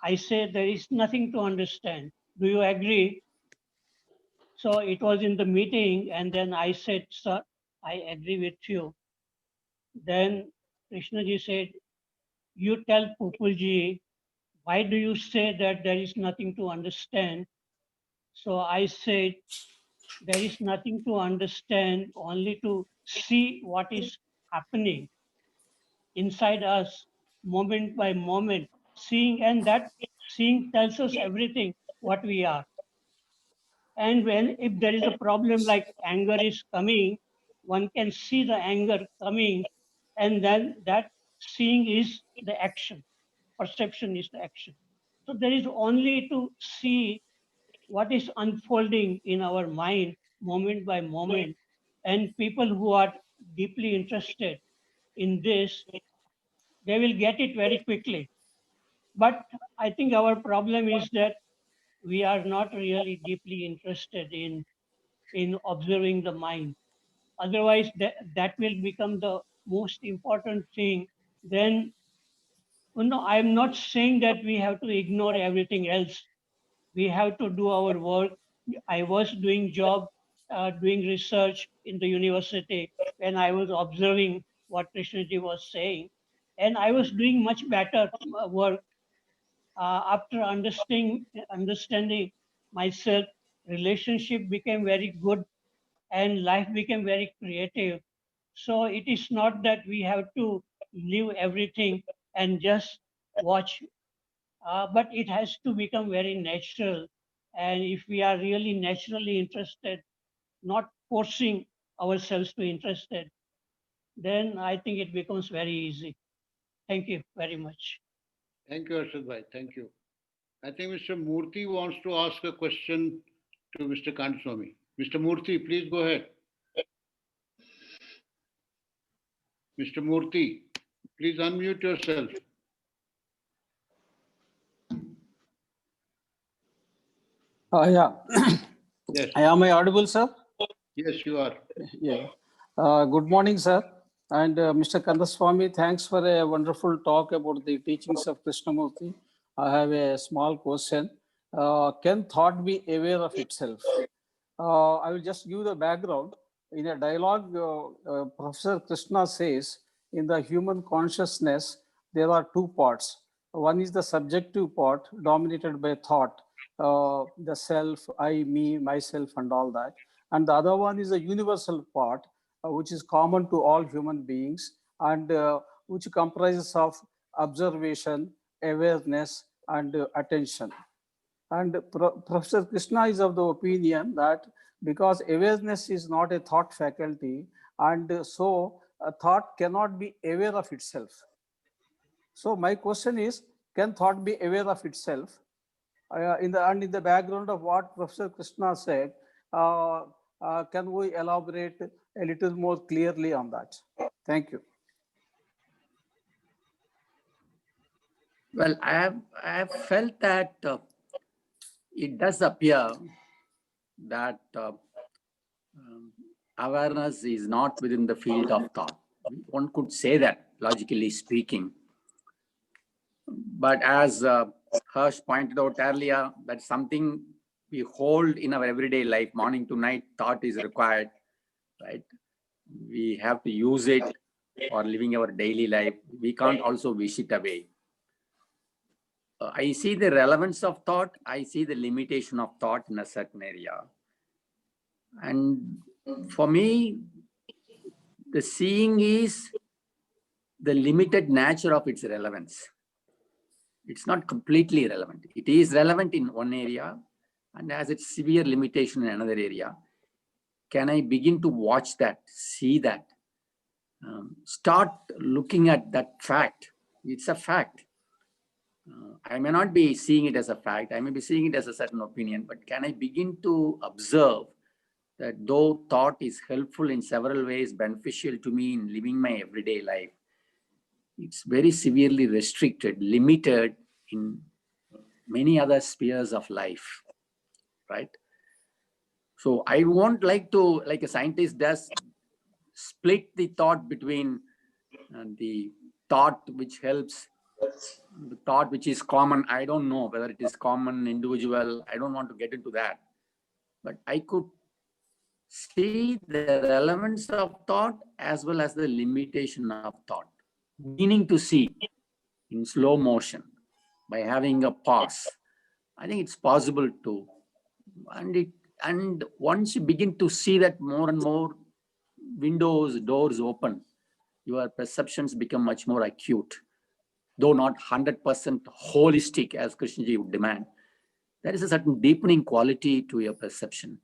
I say there is nothing to understand. Do you agree? So it was in the meeting, and then I said, sir, I agree with you. Then Krishnaji said, you tell Pupulji, why do you say that there is nothing to understand? So I said, there is nothing to understand, only to see what is happening inside us moment by moment, seeing, and that seeing tells us everything what we are. And when if there is a problem like anger is coming, one can see the anger coming, and then that seeing is the action, perception is the action. So there is only to see what is unfolding in our mind moment by moment. And people who are deeply interested in this, they will get it very quickly. But I think our problem is that we are not really deeply interested in observing the mind. Otherwise, that will become the most important thing. Then, I'm not saying that we have to ignore everything else. We have to do our work. I was doing job, doing research in the university when I was observing what Krishnaji was saying. And I was doing much better work after understanding myself. Relationship became very good and life became very creative. So it is not that we have to leave everything and just watch, but it has to become very natural. And if we are really naturally interested, not forcing ourselves to interested, then I think it becomes very easy. Thank you very much. Thank you, Arshad Bhai. Thank you. I think Mr. Murthy wants to ask a question to Mr. Kandaswamy. Mr. Murthy, please go ahead. Mr. Murthy, please unmute yourself. Yeah. Yes, Am I audible, sir? yes, you are. Yeah. Good morning, sir. And Mr. Kandaswamy, thanks for a wonderful talk about the teachings of Krishnamurti. I have a small question. Can thought be aware of itself? I will just give the background. In a dialogue, Professor Krishna says, in the human consciousness, there are two parts. One is the subjective part dominated by thought, the self, I, me, myself, and all that. And the other one is the universal part, which is common to all human beings and which comprises of observation, awareness, and attention. And Professor Krishna is of the opinion that because awareness is not a thought faculty, and so a thought cannot be aware of itself. So my question is, can thought be aware of itself? In the background of what Professor Krishna said, can we elaborate a little more clearly on that? Thank you. Well, I have felt that it does appear that awareness is not within the field of thought. One could say that, logically speaking. But as Harsh pointed out earlier, that's something we hold in our everyday life. Morning to night, thought is required, right? We have to use it for living our daily life. We can't also wish it away. I see the relevance of thought. I see the limitation of thought in a certain area. And for me, the seeing is the limited nature of its relevance. It's not completely relevant. It is relevant in one area and has its severe limitation in another area. Can I begin to watch that, see that, start looking at that fact? It's a fact. I may not be seeing it as a fact. I may be seeing it as a certain opinion, but can I begin to observe that though thought is helpful in several ways, beneficial to me in living my everyday life, it's very severely restricted, limited in many other spheres of life, right? So I won't like to, like a scientist does, split the thought between the thought which helps, the thought which is common. I don't know whether it is common, individual. I don't want to get into that. But I could see the relevance of thought as well as the limitation of thought. Meaning to see in slow motion by having a pause. I think it's possible to, and once you begin to see that more and more windows, doors open, your perceptions become much more acute, though not 100% holistic as Krishnaji would demand. There is a certain deepening quality to your perception.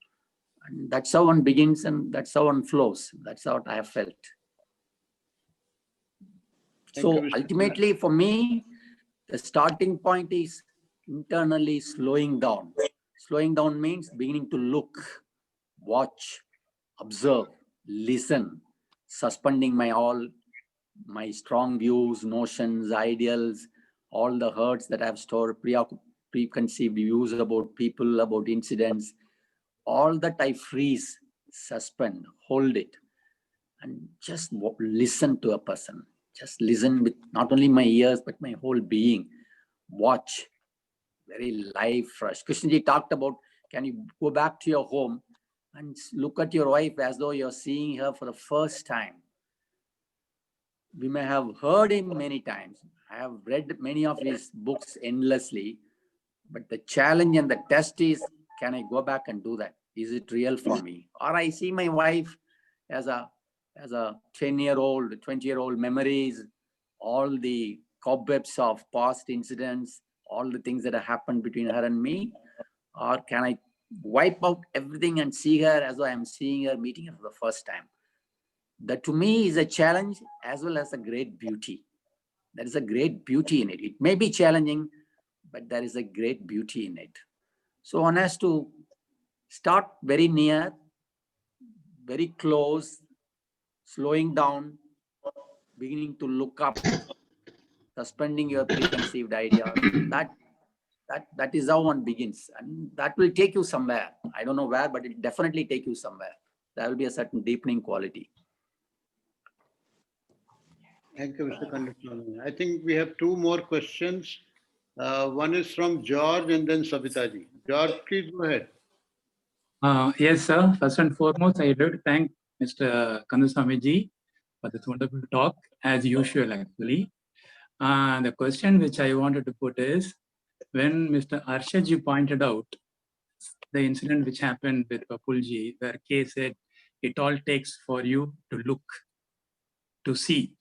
And that's how one begins and that's how one flows. That's what I have felt. So ultimately for me, the starting point is internally slowing down. Slowing down means beginning to look, watch, observe, listen, suspending my strong views, notions, ideals, all the hurts that I've stored, preconceived views about people, about incidents, all that I freeze, suspend, hold it, and just listen to a person. Just listen with not only my ears, but my whole being. Watch, very live, fresh. Krishnaji talked about, can you go back to your home and look at your wife as though you're seeing her for the first time? We may have heard him many times. I have read many of his books endlessly, but the challenge and the test is, can I go back and do that? Is it real for me? Or I see my wife as a 10-year-old, 20-year-old memories, all the cobwebs of past incidents, all the things that have happened between her and me? Or can I wipe out everything and see her as though I'm seeing her, meeting her for the first time? That to me is a challenge as well as a great beauty. There is a great beauty in it. It may be challenging, but there is a great beauty in it. So one has to start very near, very close, slowing down, beginning to look up, suspending your preconceived ideas. That is how one begins. And that will take you somewhere. I don't know where, but it will definitely take you somewhere. There will be a certain deepening quality. Thank you, Mr. Kandaswamy. I think we have two more questions. One is from George and then Savitaji. George, please go ahead. Yes, sir. First and foremost, I'd like to thank Mr. Kandaswamy ji for this wonderful talk, as usual, actually. The question which I wanted to put is, when Mr. Arshadji pointed out the incident which happened with Papulji, where K said, it all takes for you to look, to see.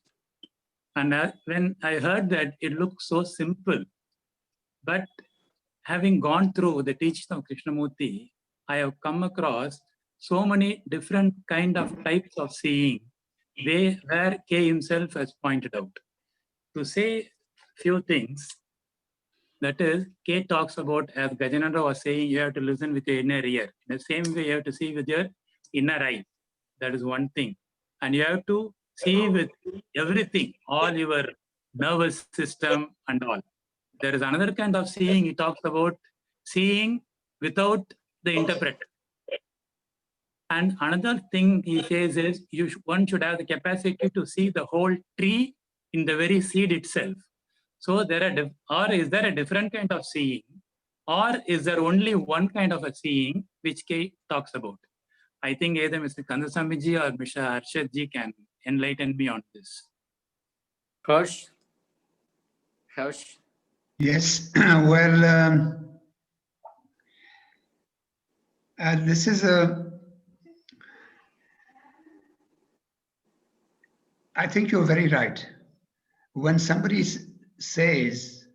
And when I heard that, it looked so simple. But having gone through the teachings of Krishnamurti, I have come across so many different kind of types of seeing where K himself has pointed out. To say few things, that is, K talks about, as Gajananda was saying, you have to listen with your inner ear. In the same way, you have to see with your inner eye. That is one thing. And you have to see with everything, all your nervous system and all. There is another kind of seeing. He talks about seeing without the interpreter. And another thing he says is one should have the capacity to see the whole tree in the very seed itself. So or is there a different kind of seeing, or is there only one kind of a seeing which K talks about? I think either Mr. Kandaswamy ji or Mr. Harshad ji can enlighten me on this. Harsh? Yes, well, this is I think you're very right. When somebody says,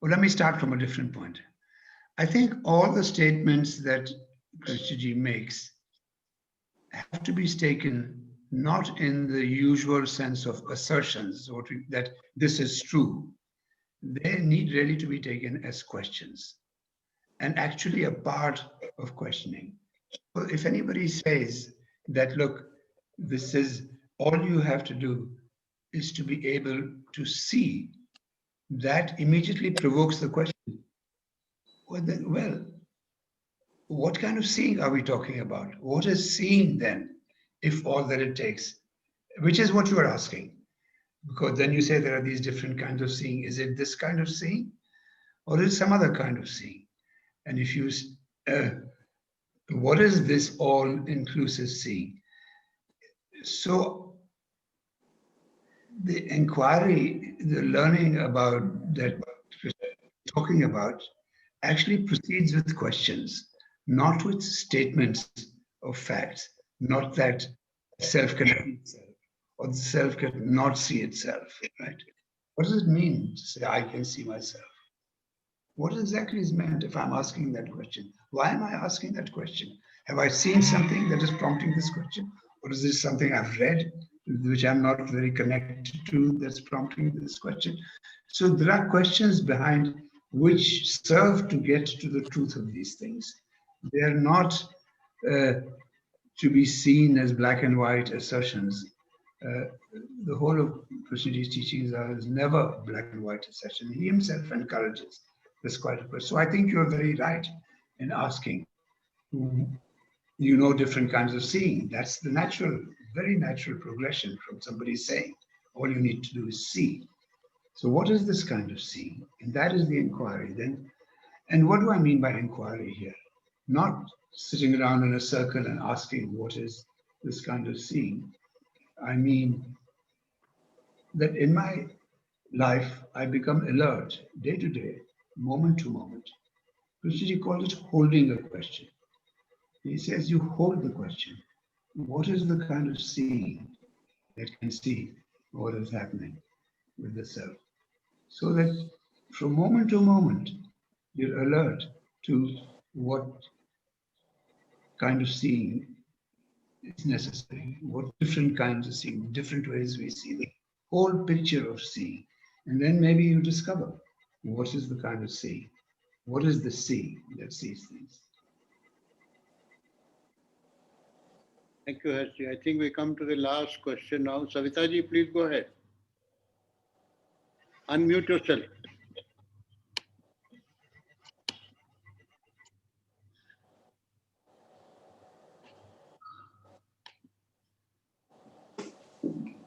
well, let me start from a different point. I think all the statements that Krishnaji makes have to be taken not in the usual sense of assertions or that this is true. They need really to be taken as questions and actually a part of questioning. So if anybody says that, look, this is all you have to do is to be able to see, that immediately provokes the question. Well, what kind of seeing are we talking about? What is seeing then, if all that it takes? Which is what you are asking. Because then you say there are these different kinds of seeing. Is it this kind of seeing? Or is it some other kind of seeing? And if you, what is this all-inclusive seeing? So the inquiry, the learning about that, talking about, actually proceeds with questions, not with statements of facts, not that self can see itself or the self cannot see itself, right? What does it mean to say, I can see myself? What exactly is meant if I'm asking that question? Why am I asking that question? Have I seen something that is prompting this question? Or is this something I've read, which I'm not very connected to, that's prompting this question? So there are questions behind which serve to get to the truth of these things. They are not to be seen as black and white assertions. The whole of Krishnaji's teachings is never black and white assertion. He himself encourages this quite a bit. So I think you're very right in asking. You know different kinds of seeing. That's the natural, very natural progression from somebody saying, all you need to do is see. So what is this kind of seeing? And that is the inquiry then. And what do I mean by inquiry here? Not sitting around in a circle and asking what is this kind of seeing. I mean that in my life, I become alert day to day, moment to moment. Krishnaji calls it holding a question. He says you hold the question. What is the kind of seeing that can see what is happening with the self? So that from moment to moment, you're alert to what kind of seeing is necessary, what different kinds of seeing, different ways we see the whole picture of seeing. And then maybe you discover what is the kind of seeing, what is the seeing that sees things. Thank you, Harshi. I think we come to the last question now. Savitaji, please go ahead. Unmute yourself.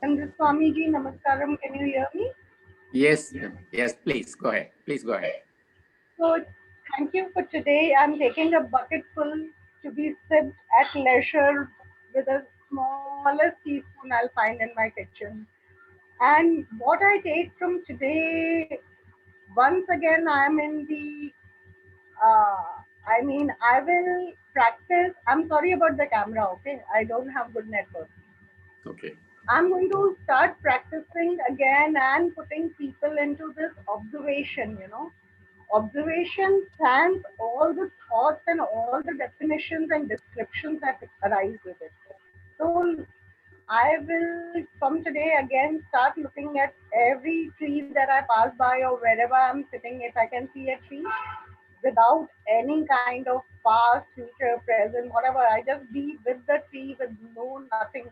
Kandaswamy ji, namaskaram. Can you hear me? Yes, yes, please go ahead. Please go ahead. So, thank you for today. I'm taking a bucket full to be sipped at leisure with a smallest teaspoon I'll find in my kitchen. And what I take from today, once again, I'm in the, I will practice. I'm sorry about the camera, okay? I don't have good network. Okay. I'm going to start practicing again and putting people into this observation, observation stands all the thoughts and all the definitions and descriptions that arise with it. So I will from today again start looking at every tree that I pass by or wherever I'm sitting. If I can see a tree without any kind of past, future, present, whatever, I just be with the tree with no nothing,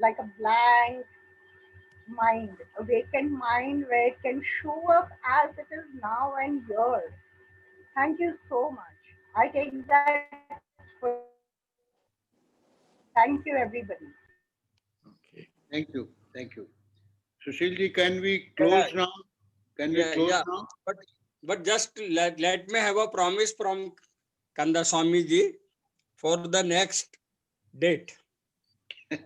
like a blank mind, a vacant mind where it can show up as it is now and here. Thank you so much. I take that for thank you everybody. Okay. Thank you. Thank you. Sushilji, can we close now? Can we close now? But just let me have a promise from Kandaswamy ji for the next date.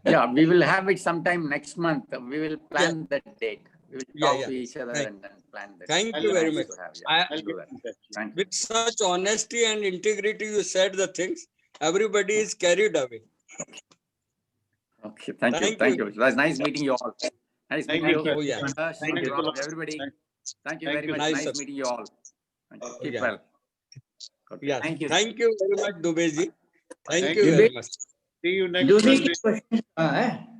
Yeah, we will have it sometime next month. We will plan that date. We will talk to each other and then plan that. Thank you very much. I'll do that. Thank you. With such honesty and integrity, you said the things. Everybody is carried away. Okay, thank you. Thank you. It was nice meeting you all. Nice meeting you. Oh, yeah. Thank you, everybody. Thank you very much. Nice meeting you all. Keep well. Yeah. Thank you. Thank you very much, Dubey ji. Thank Thank you you. very much. See you next Dubey Monday. ki question,